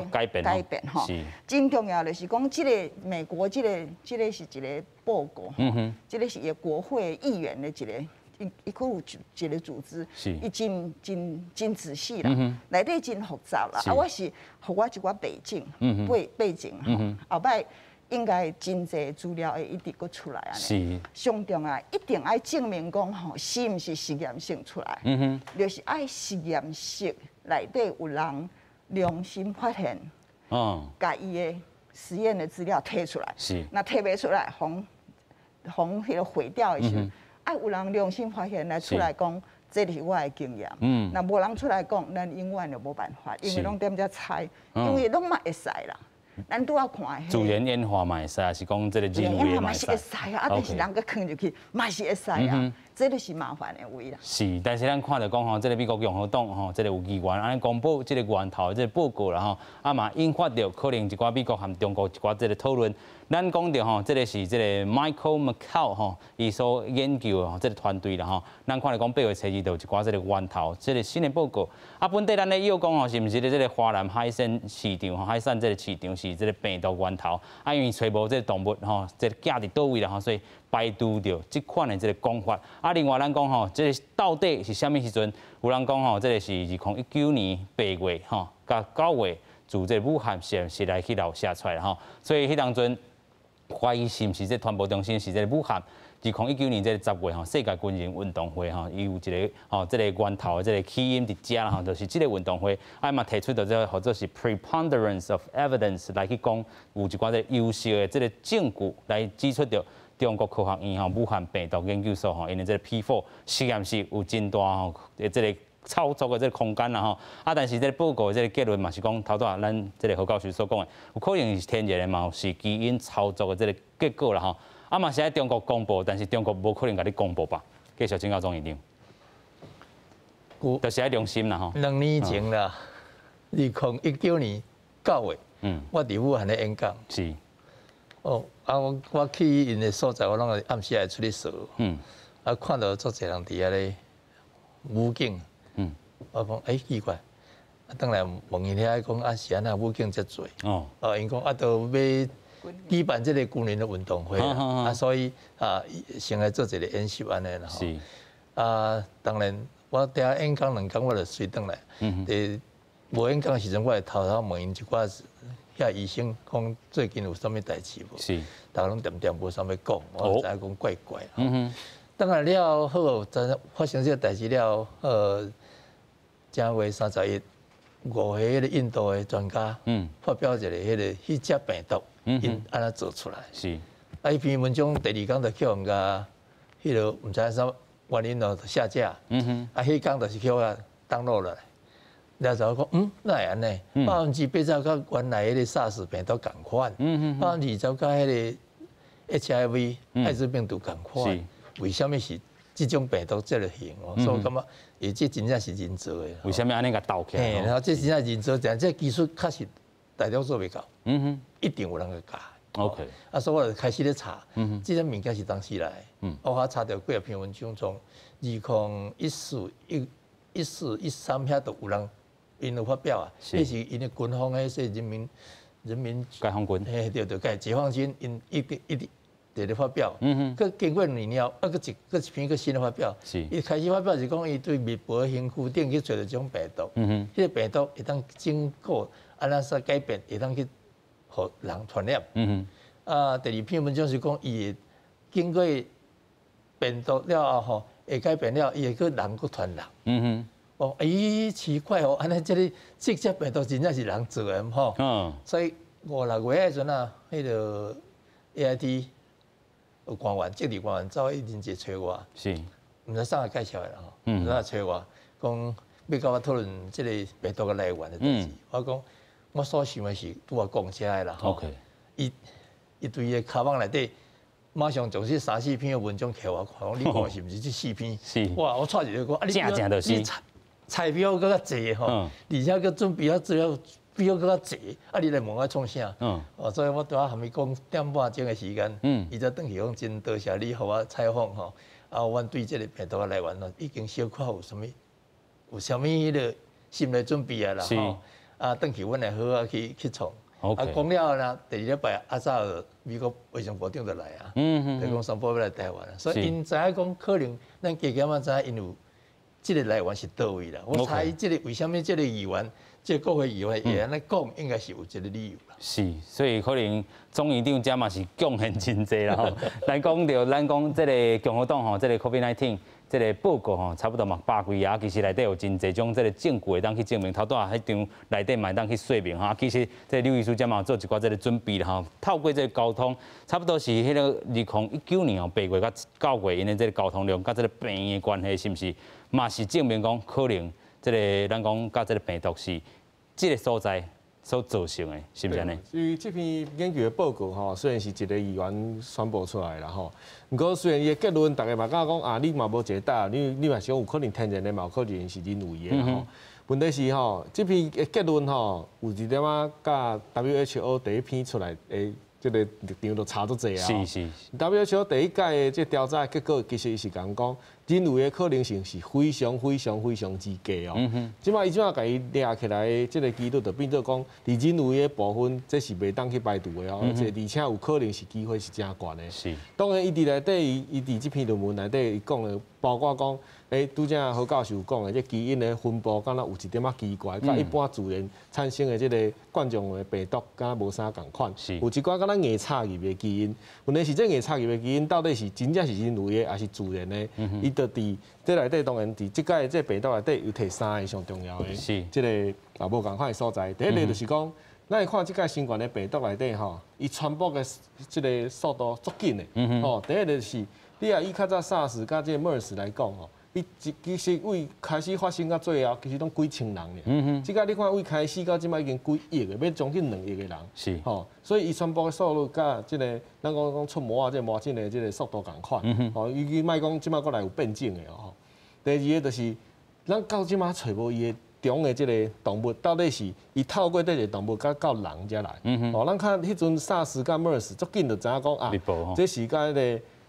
改变真重要的是讲，这个美国这个是一个报告，这个是一个国会议员的一个。伊佫有一个组织，伊真仔细啦，内底真复杂啦。啊，我是互我一寡背景，背景后摆应该真侪资料会一直佫出来安尼。上重要一定爱证明讲是毋是实验性出来，就是爱实验室内底有人良心发现，甲伊的实验的资料摕出来，那摕袂出来，互迄个毁掉的时候。啊，有人良心发现来出来讲，这就是我的经验。那无人出来讲，咱永远就无办法，因为拢踮遮猜，因为拢嘛会使啦。咱拄仔看自然演化嘛会使，还是讲这个人为嘛是会使啊？但是人个坑入去，嘛是会使啊。这就是麻烦的位啦。是，但是咱看到讲这个美国共和党这个有议员安尼公布这个源头这个报告啦啊嘛引发到可能一寡美国和中国一寡这个讨论。咱讲到这个是这个 Michael McCall 伊所研究的这个团队啦咱看到讲8月初2就有一寡这个源头，这个新的报告。啊，本地咱咧又讲是毋是这个华南海鲜市场海产这个市场是这个病毒源头？啊，因为找无这个动物这个寄伫倒位啦所以排除掉这款的这个讲法。啊，另外咱讲这个到底是啥物时阵？有人讲这个是2019年8月甲9月自这武汉实验室来去留下出来所以迄当阵。怀疑是毋是这传播中心是这个武汉？2019年这个10月世界军人运动会伊有一个这个源头的这个起因伫遮就是这个运动会，嘛提出到这个或者是 preponderance of evidence 来去讲有一寡这优秀的这个证据来指出到中国科学院武汉病毒研究所因为这个 P4 实验室有真大这个。操作的这个空间啦但是这个报告的这个结论嘛是讲，头拄咱这个何教授所讲的，有可能是天然的嘛，是基因操作的这个结果啦嘛是喺中国公布，但是中国无可能甲你公布吧？继续请教钟院长，就是喺良心啦2年前啦，2019年9月，我伫武汉咧演讲，是，我去因的所在，我拢会暗时来出去扫，看到足侪人伫遐咧武警。我讲奇怪，当然问伊遐讲是安那武警遮多，因讲都要举办这个军人的运动会所以先来做一个演习安尼啦。是当然我伫遐演讲2天，我就随转来。无演讲的时阵，我会偷问因一寡遐医生讲最近有啥物代志无？是，大家拢点无啥物讲，我知影讲怪怪。当然了后，发生这个代志了正月31，5个迄个印度的专家发表一个迄个迄只病毒，因安怎做出来？是。伊篇文章第2天就叫人家迄个毋知啥原因就下架。迄天就是叫我登录落来。了就讲，哪会安尼？80%甲原来迄个 SARS 病毒共款，20%甲迄个 HIV 艾滋病毒共款。为什么是这种病毒这个型所以感觉伊这真正是人做的。为什么安尼甲斗起来？然后这真正人做，但这技术确实大家做袂到。一定有人去教。OK。所以我就开始咧查，这种物件是当时来。我查到几篇文章，从2014、13遐都有人因有发表那是因的军方迄些人民解放军，对，解放军因一直在发表，经过2年了，一篇新的发表，伊开始发表是讲伊对密薄型固定去找到这种病毒，迄个病毒会当经过安那啥改变，会当去互人传染。第2篇文章是讲伊经过病毒了后，会改变了，伊会去人去传人。哦，奇怪哦，安尼这个直接病毒真正是人做的吼。所以5、6月迄阵啊，迄个 AIT 有官员，政治官员走一定节找我，是，毋知啥介绍的啦吼，毋知啥找我，讲要甲我讨论这个病毒的来源的代志。我讲，我所想的是拄我讲起来啦吼。伊对个卡网内底，马上将这3、4篇的文章摕我看，你看是毋是这4篇？是。哇，我带一个讲，啊，正就是菜标搁较济吼，而且搁准备资料表搁较济，啊，你来问我创啥？所以我拄仔含伊讲1.5钟的时间，伊才转去讲真多谢你互我采访吼，啊，阮对这个病毒的来源呢，已经小可有啥物迄个心理准备啊啦吼，啊，转去阮会好啊去创。啊，讲了呢，第2礼拜阿早美国卫生部长就来啊，就讲宣布要来台湾啊，所以因知影讲可能咱加减啊知影因有。这个来源是到位啦，我猜这个为什么这个议员，这个国会议员会安尼讲，应该是有一个理由啦。是，所以可能总院长这嘛是贡献真济啦吼。咱讲到咱讲这个共和党吼，这个 COVID-19 这个报告吼，差不多嘛100几啊，其实内底有真济种这个证据会当去证明，头拄啊迄张内底嘛当去说明哈。其实这刘医师这嘛做一寡这个准备啦吼，透过这个交通，差不多是迄个2019年8月到9月，因的这个交通量甲这个病的关系是毋是？嘛是证明讲可能，这个咱讲甲这个病毒是这个所在所造成的，是不是呢？因为这篇研究的报告吼，虽然是一个议员宣布出来啦吼，不过虽然伊的结论大家嘛讲啊，你嘛无一个答案，你嘛想有可能天然的，嘛有可能是人为的吼。问题是吼，这篇的结论吼，有一点啊，甲 WHO 第一篇出来诶。这个立场都差足济啊！是。WHO 第一届的这调查结果，其实伊是讲人为的可能性是非常之低哦。即摆伊怎啊甲伊掠起来，这个几率就变做讲，伫人为的部分，这是袂当去排除的哦，而且有可能是机会是真悬的。是。当然，伊伫内底，伊伫这篇论文内底，伊讲的包括讲。拄则何教授讲的，这基因的分布敢若有一点仔奇怪，甲一般自然产生的这个冠状的病毒敢若无啥共款。有一寡敢若硬插入的基因，问题是这硬插入的基因到底是真正是人为的，还是自然的？伊就伫这内底，当然伫即届这病毒内底有摕3个上重要的，这个也无共款的所在。第一个就是讲，咱会看即届新冠的病毒内底吼，伊传播的这个速度足紧的。第一个就是你啊以较早 SARS 甲这 MERS 来讲吼。伊其实为开始发生到最后，其实拢几千人尔。即个你看，为开始到即摆已经几亿个，要将近2亿个人。是。吼，所以伊传播的速度甲即个咱讲出魔啊，这魔症的即个速度共款。吼，伊莫讲即摆过来有变种的哦。第二个就是，咱到即摆找无伊的中的即个动物，到底是伊透过这个动物到人才来。哦，咱看迄阵 SARS 甲 MERS， 足紧就知影讲啊，这是甲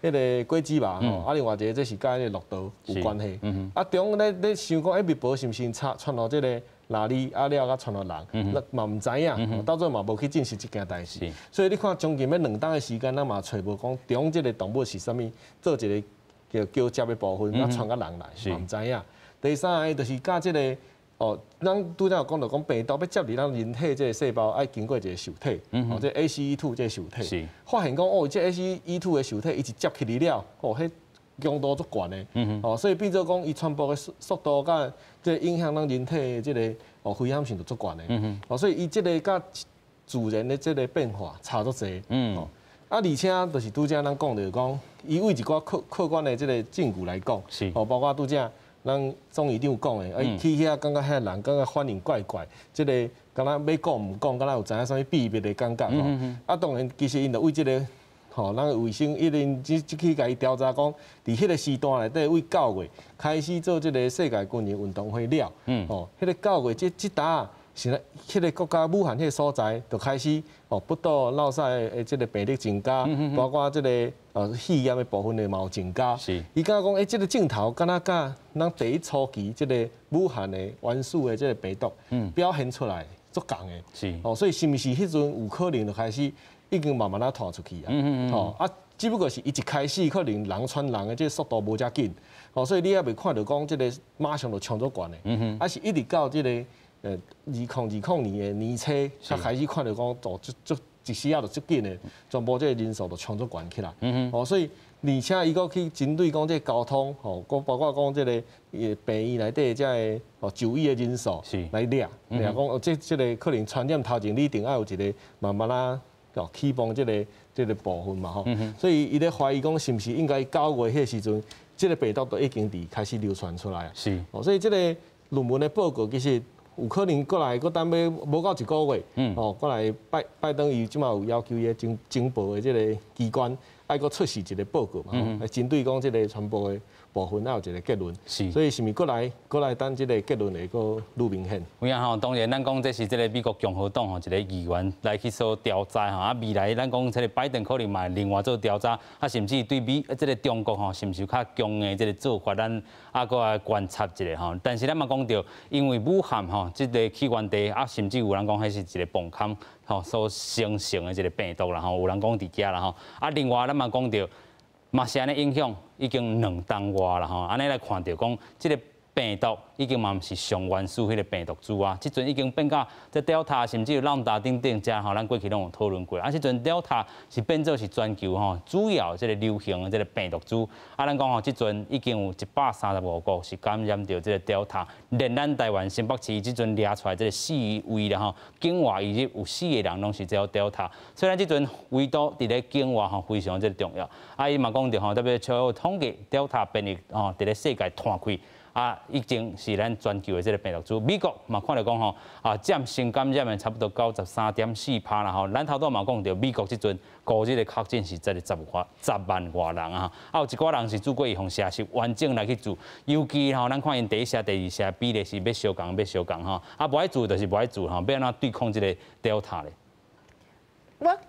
迄个果子嘛吼，啊另外一个这是甲迄个绿豆有关系。啊中咧想讲，密保是毋是传到这个哪里啊了，甲传到人，嘛毋知影，到最后嘛无去证实这件代志。所以你看，将近要2冬的时间，咱嘛找无讲中这个动物是啥物，做一个交接的部分，啊传到人来，嘛毋知影。第三个就是甲这个。哦，咱拄则有讲到讲病毒要接入咱人体这个细胞，爱经过一个受体，哦，这 ACE2 这个受体，发现讲哦，这 ACE2 的受体，伊一接起嚟了，哦，迄强度足悬的，哦，所以变做讲伊传播的速度甲这影响咱人体的这个危险性就足悬的，哦，所以伊这个甲自然的这个变化差足济，哦，啊，而且就是拄则咱讲到讲，伊为一寡客观的这个证据来讲，哦，包括拄则。咱总院长讲的，去遐感觉遐人感觉反应怪怪，即个敢若要讲毋讲，敢若有知影啥物秘密的感觉吼。啊，当然其实因着为即个吼，咱卫生一定即去甲伊调查讲，伫迄个时段内底为9月开始做即个世界军人运动会了，吼，迄个9月即搭。是咧，迄个国家武汉迄个所在，就开始哦，不到闹赛的即个病例增加，包括即个肺炎的部分的嘛有增加。是，伊敢讲即个镜头敢若甲咱第一初期即个武汉的原始的即个病毒表现出来足共的。是，哦，所以是毋是迄阵有可能就开始已经慢慢啊传出去啊？哦，啊，只不过是伊一开始可能人传人的即个速度无遮紧，哦，所以你也未看到讲即个马上就冲足悬的，啊是一直到即个。2020年的年初，才开始看到讲，一时啊就足紧的，全部这个人数就冲足悬起来。哦，所以而且伊个去针对讲这交通，吼，包括讲这个病院内底这个就医的人数来掠讲这个可能传染头前你一定要有一个慢慢啊，启动这个部分嘛吼。所以伊咧怀疑讲是毋是应该9月迄时阵，这个病毒都已经开始流传出来啊。是。哦，所以这个论文的报告其实。有可能过来，等要无到1个月，过来拜登伊即马有要求伊的情报的这个机关，爱个出示一个报告嘛，来针对讲这个传播的部分，要有一个结论。是，所以是咪过来等这个结论会个愈明显。有影吼，当然咱讲这是这个美国共和党吼一个议员来去做调查吼，啊未来咱讲这个拜登可能嘛另外做调查，啊甚至对这个中国吼是毋是有较强的这个做法，咱搁来观察一下吼。但是咱嘛讲到，因为武汉吼这个起源地啊，甚至有人讲迄是一个崩坎吼所生成的这个病毒啦吼，有人讲伫遮啦吼。啊另外咱嘛讲到。嘛是安尼影响已经2冬外啦吼，安尼来看到讲，即个病毒已经嘛毋是上原始迄个病毒株啊，即阵已经变到这 Delta 甚至有Lambda等等遮吼，咱过去拢有讨论过。啊，即阵 Delta 是变做是全球吼主要即个流行的即个病毒株。啊，咱讲吼，即阵已经有135个是感染到即个 Delta， 连咱台湾新北市即阵抓出来即个4位啦吼，境外移入有4个人拢是只有 Delta， 所以咱即阵围堵伫咧境外吼非常即个重要。啊，伊嘛讲着吼，特别像统计 Delta 变异吼，伫咧世界传开。啊，已经是咱全球的这个病毒株。美国嘛看到讲吼，占新感染的差不多93.4%啦吼。咱头拄嘛讲到，美国即阵估计的确诊是在10万外人啊。啊，有一寡人是做过预防射，是完整来去做。尤其吼，咱看因第一射、第二射比例是要相共吼。啊，无爱做就是无爱做吼，要安怎对抗这个 Delta 咧？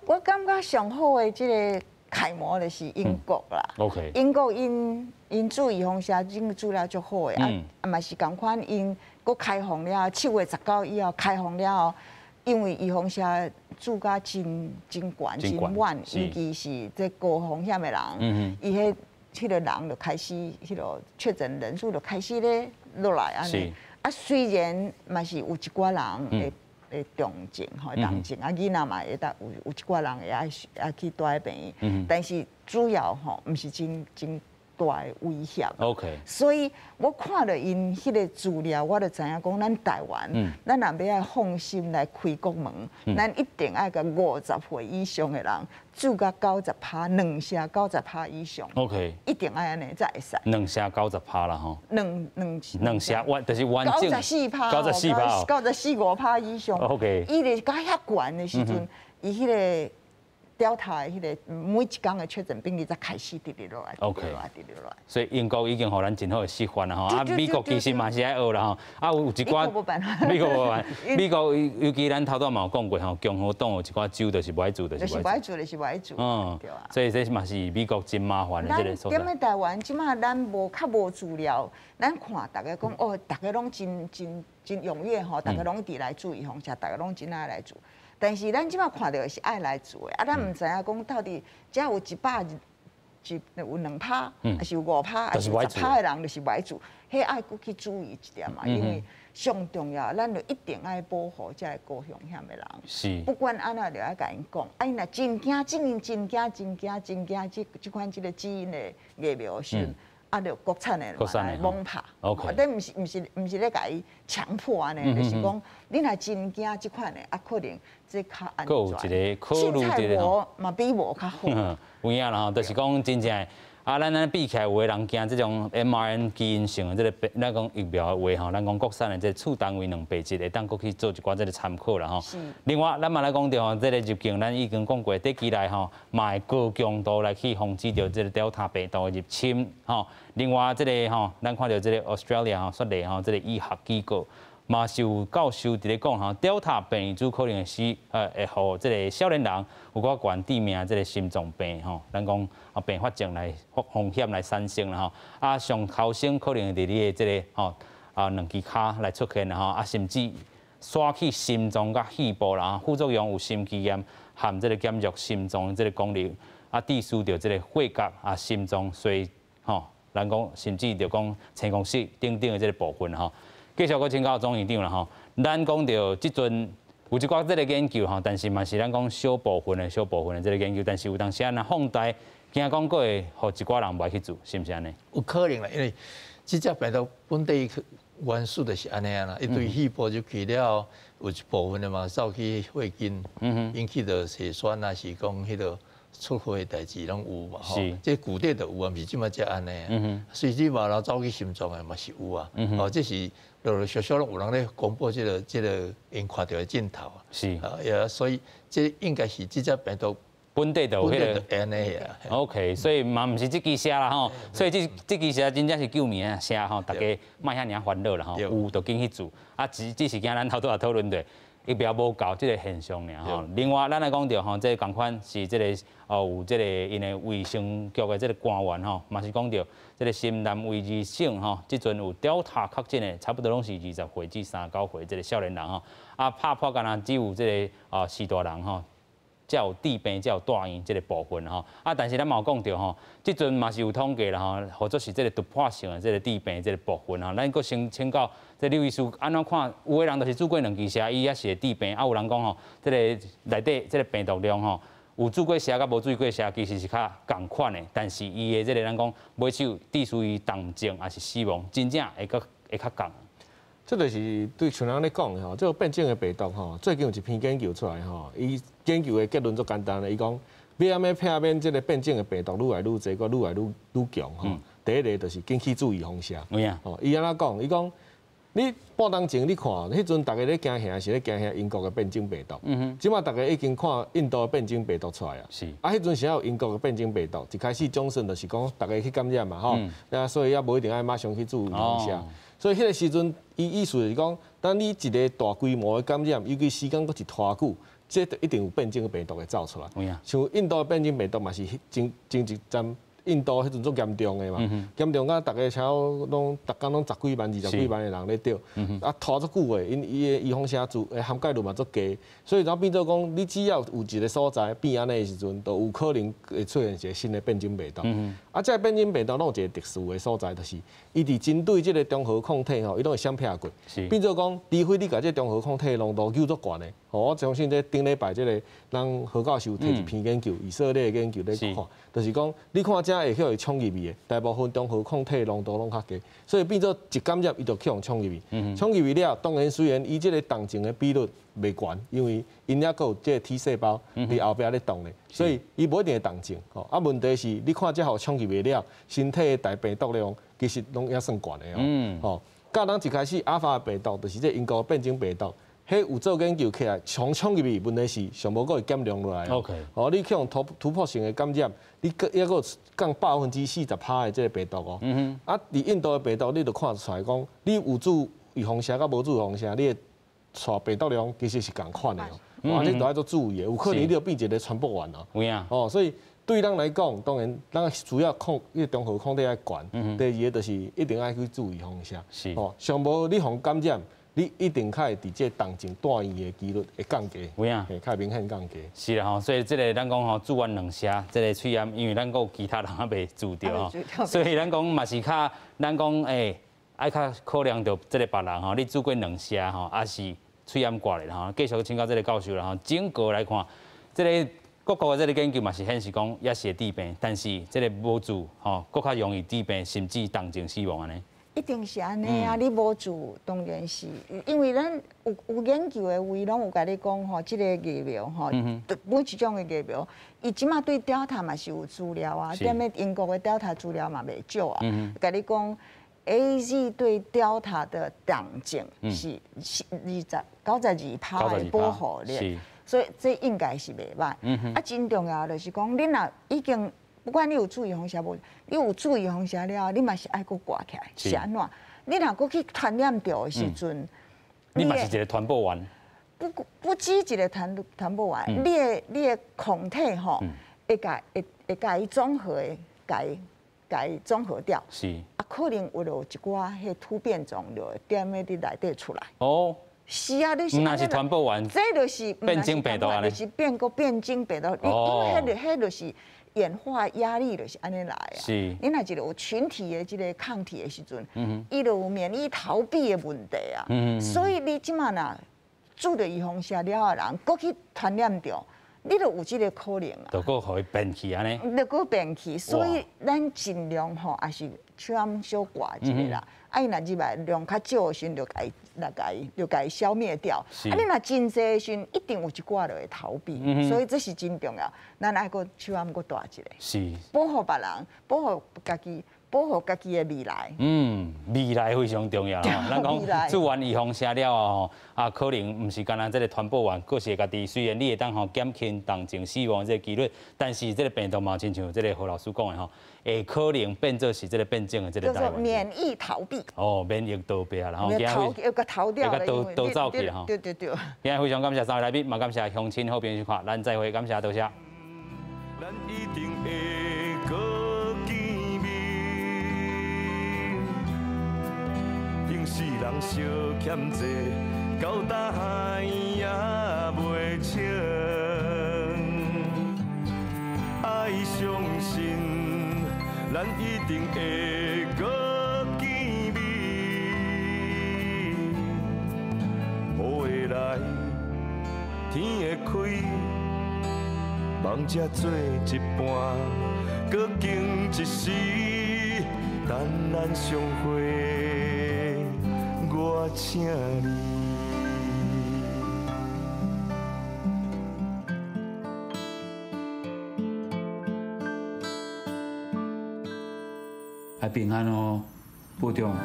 我感觉上好的这个楷模就是英国啦。OK。英国因做预防射，整个做了足好的，啊嘛是共款，因佫开放了，7月19以后开放了，因为预防射做甲真悬真晚，尤其是这高风险的人，伊迄个人就开始，迄个确诊人数就开始咧落来安尼。啊，虽然嘛是有一寡人会重症吼，重症啊，囡仔嘛会有一寡人会爱去带病院，但是主要吼，毋是真大的威胁。OK。所以我看到因迄个资料，我就知影讲，咱台湾，咱若要放心来开国门，咱一定爱甲50岁以上的人做甲90%，2射90%以上。OK。一定爱安尼才会使。2射90%啦吼。2射就是完整。94%。94.5%以上。OK。伊咧甲遐悬的时阵，伊迄个。Delta 迄个每一天的确诊病例才开始跌落来，OK，跌落来。所以英国已经互咱真好的示范啦吼，啊，美国其实嘛是爱学啦吼，啊有一寡美国无办，美国尤其咱头拄嘛有讲过吼，共和党有一寡州就是不爱做，就是不爱做，对啊。所以这嘛是美国真麻烦的这个所在。点在台湾，即马咱较无资料，咱看大家讲哦，大家拢真踊跃吼，大家拢伫来做预防针，大家拢真爱来做。但是咱即马看到是爱来做的，啊，咱毋知影讲到底只有100有2%，还是有5%，还是10%的人就是不爱做，迄爱佫去注意一点嘛，因为上重要，咱就一定爱保护这个高风险的人。是。不管安怎，就爱甲因讲，啊，因若真惊，即款即个基因的疫苗时，啊，就国产的来猛拍。OK。但毋是咧甲伊强迫安尼，就是讲你若真惊即款的，啊，可能。这较安全，凊彩无嘛比无较好。有影啦吼，就是讲真正啊，咱比起来有个人惊这种 mRNA 基因性的这个咱讲疫苗的话吼，咱讲国产的这处单位2倍剂会当佫去做一寡这个参考啦吼。另外，咱嘛来讲到吼，这个入境咱已经讲过，短期内吼，嘛会高强度来去防止到这个 Delta 病毒的入侵吼。另外，这个吼，咱看到这个 Australia 吼，雪梨吼，这个医学机构。嘛是有教授伫咧讲吼 ，Delta 变异株可能会互即个少年人有较悬致命即个心脏病吼，咱讲并发症来风险来产生啦吼，啊上头先可能伫你的即个吼2支骹来出现啦吼，啊甚至刷起心脏甲肺部啦，副作用有心肌炎含即个减弱心脏即个功能，啊致使着即个血角啊心脏衰吼，咱讲甚至着讲成功室等等的即个部分吼。继续，我请教总院长啦吼，咱讲到即阵有一寡这个研究吼，但是嘛是咱讲小部分的这个研究，但是有当时啊，那放大，惊讲过会，互一寡人袂去做，是毋是安尼？有可能啦，因为即只病毒本地元素就是安尼啊啦，伊对细胞入去了，有一部分的嘛走去血筋，引起着血栓啊，是讲迄个出血的代志拢有嘛吼。这古代就有啊，毋是即马才安尼。随之嘛，然后走去心脏的嘛是有啊。哦，这是陆陆续续拢有人咧公布这个因看到的镜头啊。是啊，也所以这应该是即只病毒。本地就迄个 NA 啊 ，OK， 所以嘛毋是即支写啦吼，所以即支写真正是救命啊写吼，大家莫遐尔烦恼啦吼，有就紧去做，啊只是惊咱头拄也讨论着，疫苗无够即个现象尔吼。另外咱来讲着吼，这共款是这个有这个因的卫生局的这个官员吼，嘛是讲着这个新南威尔省吼，即阵有Delta确诊的，差不多拢是20岁至39岁这个少年人吼，啊拍破干只有这个4大人吼。才有治病，才有大院这个部分吼，啊，但是咱嘛有讲到吼，即阵嘛是有统计啦吼，或者是这个突破性的这个治病这个部分吼，咱阁先请教这刘医师安怎看？有的人就是做过2期车，伊也是会治病，啊，有人讲吼，这个内底这个病毒量吼，有做过车甲无做过车其实是较共款的，但是伊的这个咱讲尾手致使于重症还是死亡，真正会较共。这就是对像人咧讲吼，这个变种的病毒吼，最近有一篇研究出来吼，伊研究的结论足简单的，伊讲要安尼避免这个变种的病毒愈来愈侪，佮愈来愈强吼。第一个就是紧去注意风险。哦，伊安怎讲？伊讲你半年前你看，迄阵大家咧惊吓是咧惊吓英国的变种病毒。即马大家已经看印度的变种病毒出来啊。是。啊，迄阵时有英国的变种病毒，一开始总算就是讲大家去感染嘛吼。那所以也无一定爱马上去注意风险。所以迄个时阵，伊意思就是讲，当你一个大规模的感染，尤其时间佫是拖久，这一定有变种的病毒会走出来。像印度的变种病毒嘛是真一阵。印度迄阵足严重的嘛，严重到大家超拢逐工拢10几万、20几万的人咧得，啊拖足久的，因伊的预防针的涵盖率嘛足低，所以然后变做讲，你只要有一个所在变安尼的时阵，就有可能会出现一个新的变种病毒。啊，这变种病毒拢有一个特殊的所在，就是伊伫针对这个中和抗体吼，伊拢会闪避过，变做讲，除非你甲这中和抗体浓度求足悬的。我相信这顶礼拜这个咱何教授摕一篇研究，以色列的研究咧看，就是讲你看这会去冲入去的，大部分中和抗体浓度拢较低，所以变做一感染伊就去互冲入去，冲入去了，当然虽然伊这个重症的比率袂悬，因为因也有这个 T 细胞伫后壁咧动咧，所以伊无一定会重症。啊，问题是你看这互冲入去了，身体的大病毒量其实拢也算悬的哦。甲咱一开始阿尔法病毒就是这英国变种病毒。迄有做研究起来，冲入去，问题是上无个会减量落来。哦，你去用突破性的感染，你抑个降40%的这个病毒哦。啊，伫印度的病毒，你就看出来讲，你有做预防针甲无做预防针，你的带病毒量其实是共款的哦。你都要做注意的，有可能你就变一个传播源哦。有影。哦，所以对咱来讲，当然咱主要中和抗体爱管，第二个就是一定爱去注意预防针。是。哦，上无你防感染。你一定较会伫这重症住院的几率会降低，有影，较明显降低。是啦吼，所以这个咱讲吼，做完2下，这个肺炎，因为咱有其他人还未做着吼，所以咱讲嘛是较，咱讲爱较考量着这个别人吼，你做过2下吼，还是肺炎挂咧吼，继续请教这个教授啦吼，整个来看，这个各国的这个研究嘛是显示讲也是会治病，但是这个无做吼，更较容易治病，甚至重症死亡安尼。一定是安尼啊！你无做，当然是，因为咱有研究的位拢有甲你讲吼，即个疫苗吼，每一种的疫苗，伊即马对 Delta 嘛是有资料啊，踮咧英国的 Delta 资料嘛袂少啊，甲你讲 AZ 对 Delta 的重症是92%的保护力，所以这应该是袂歹。啊，真重要就是讲，你若已经。不管你有注意防针无，你有注意防针了，你嘛是爱搁挂起来，是安怎？你若搁去传染着的时阵，你嘛是一个传播源。不止一个传播源，你的抗体吼，会甲伊综合的，甲伊综合掉。是。啊，可能为了一寡迄突变种就会踮咧伫内底出来。哦。是啊，你是。那是传播源。这就是变种病毒啊，就是变种病毒，因为迄就是。演化压力就是安尼来啊！是，你若一个有群体的这个抗体的时阵，伊就有免疫逃避的问题啊。所以你即马若注着预防射了的人，搁去传染着，你就有这个可能啊。就搁互伊变去安尼。就搁变去，所以咱尽量吼，也是手暗小挂一个啦。啊，伊若入来量较少的时阵，就甲伊消灭掉。啊，你若真济的时阵，一定有一寡就会逃避，所以这是真重要。咱爱搁手暗搁大一个，是保护别人，保护家己。保护家己的未来。未来非常重要吼。咱讲做完预防射了吼，可能唔是干那这个传播完，佫是家己虽然你会当吼减轻动静死亡这个几率，但是这个病毒嘛，亲像这个何老师讲的吼，会可能变做是这个变种的这个。叫做免疫逃避。免疫逃避啦吼。有个逃掉了。逃走去吼。对。今日非常感谢三位来宾，嘛感谢乡亲好朋友收看，咱再会，感谢多谢。世人相欠债，到大海也袂清。爱相信，咱一定会搁见面。雨会来，天会开，梦才做一半，搁经一时，等咱相会。我请你。平安哦，部长。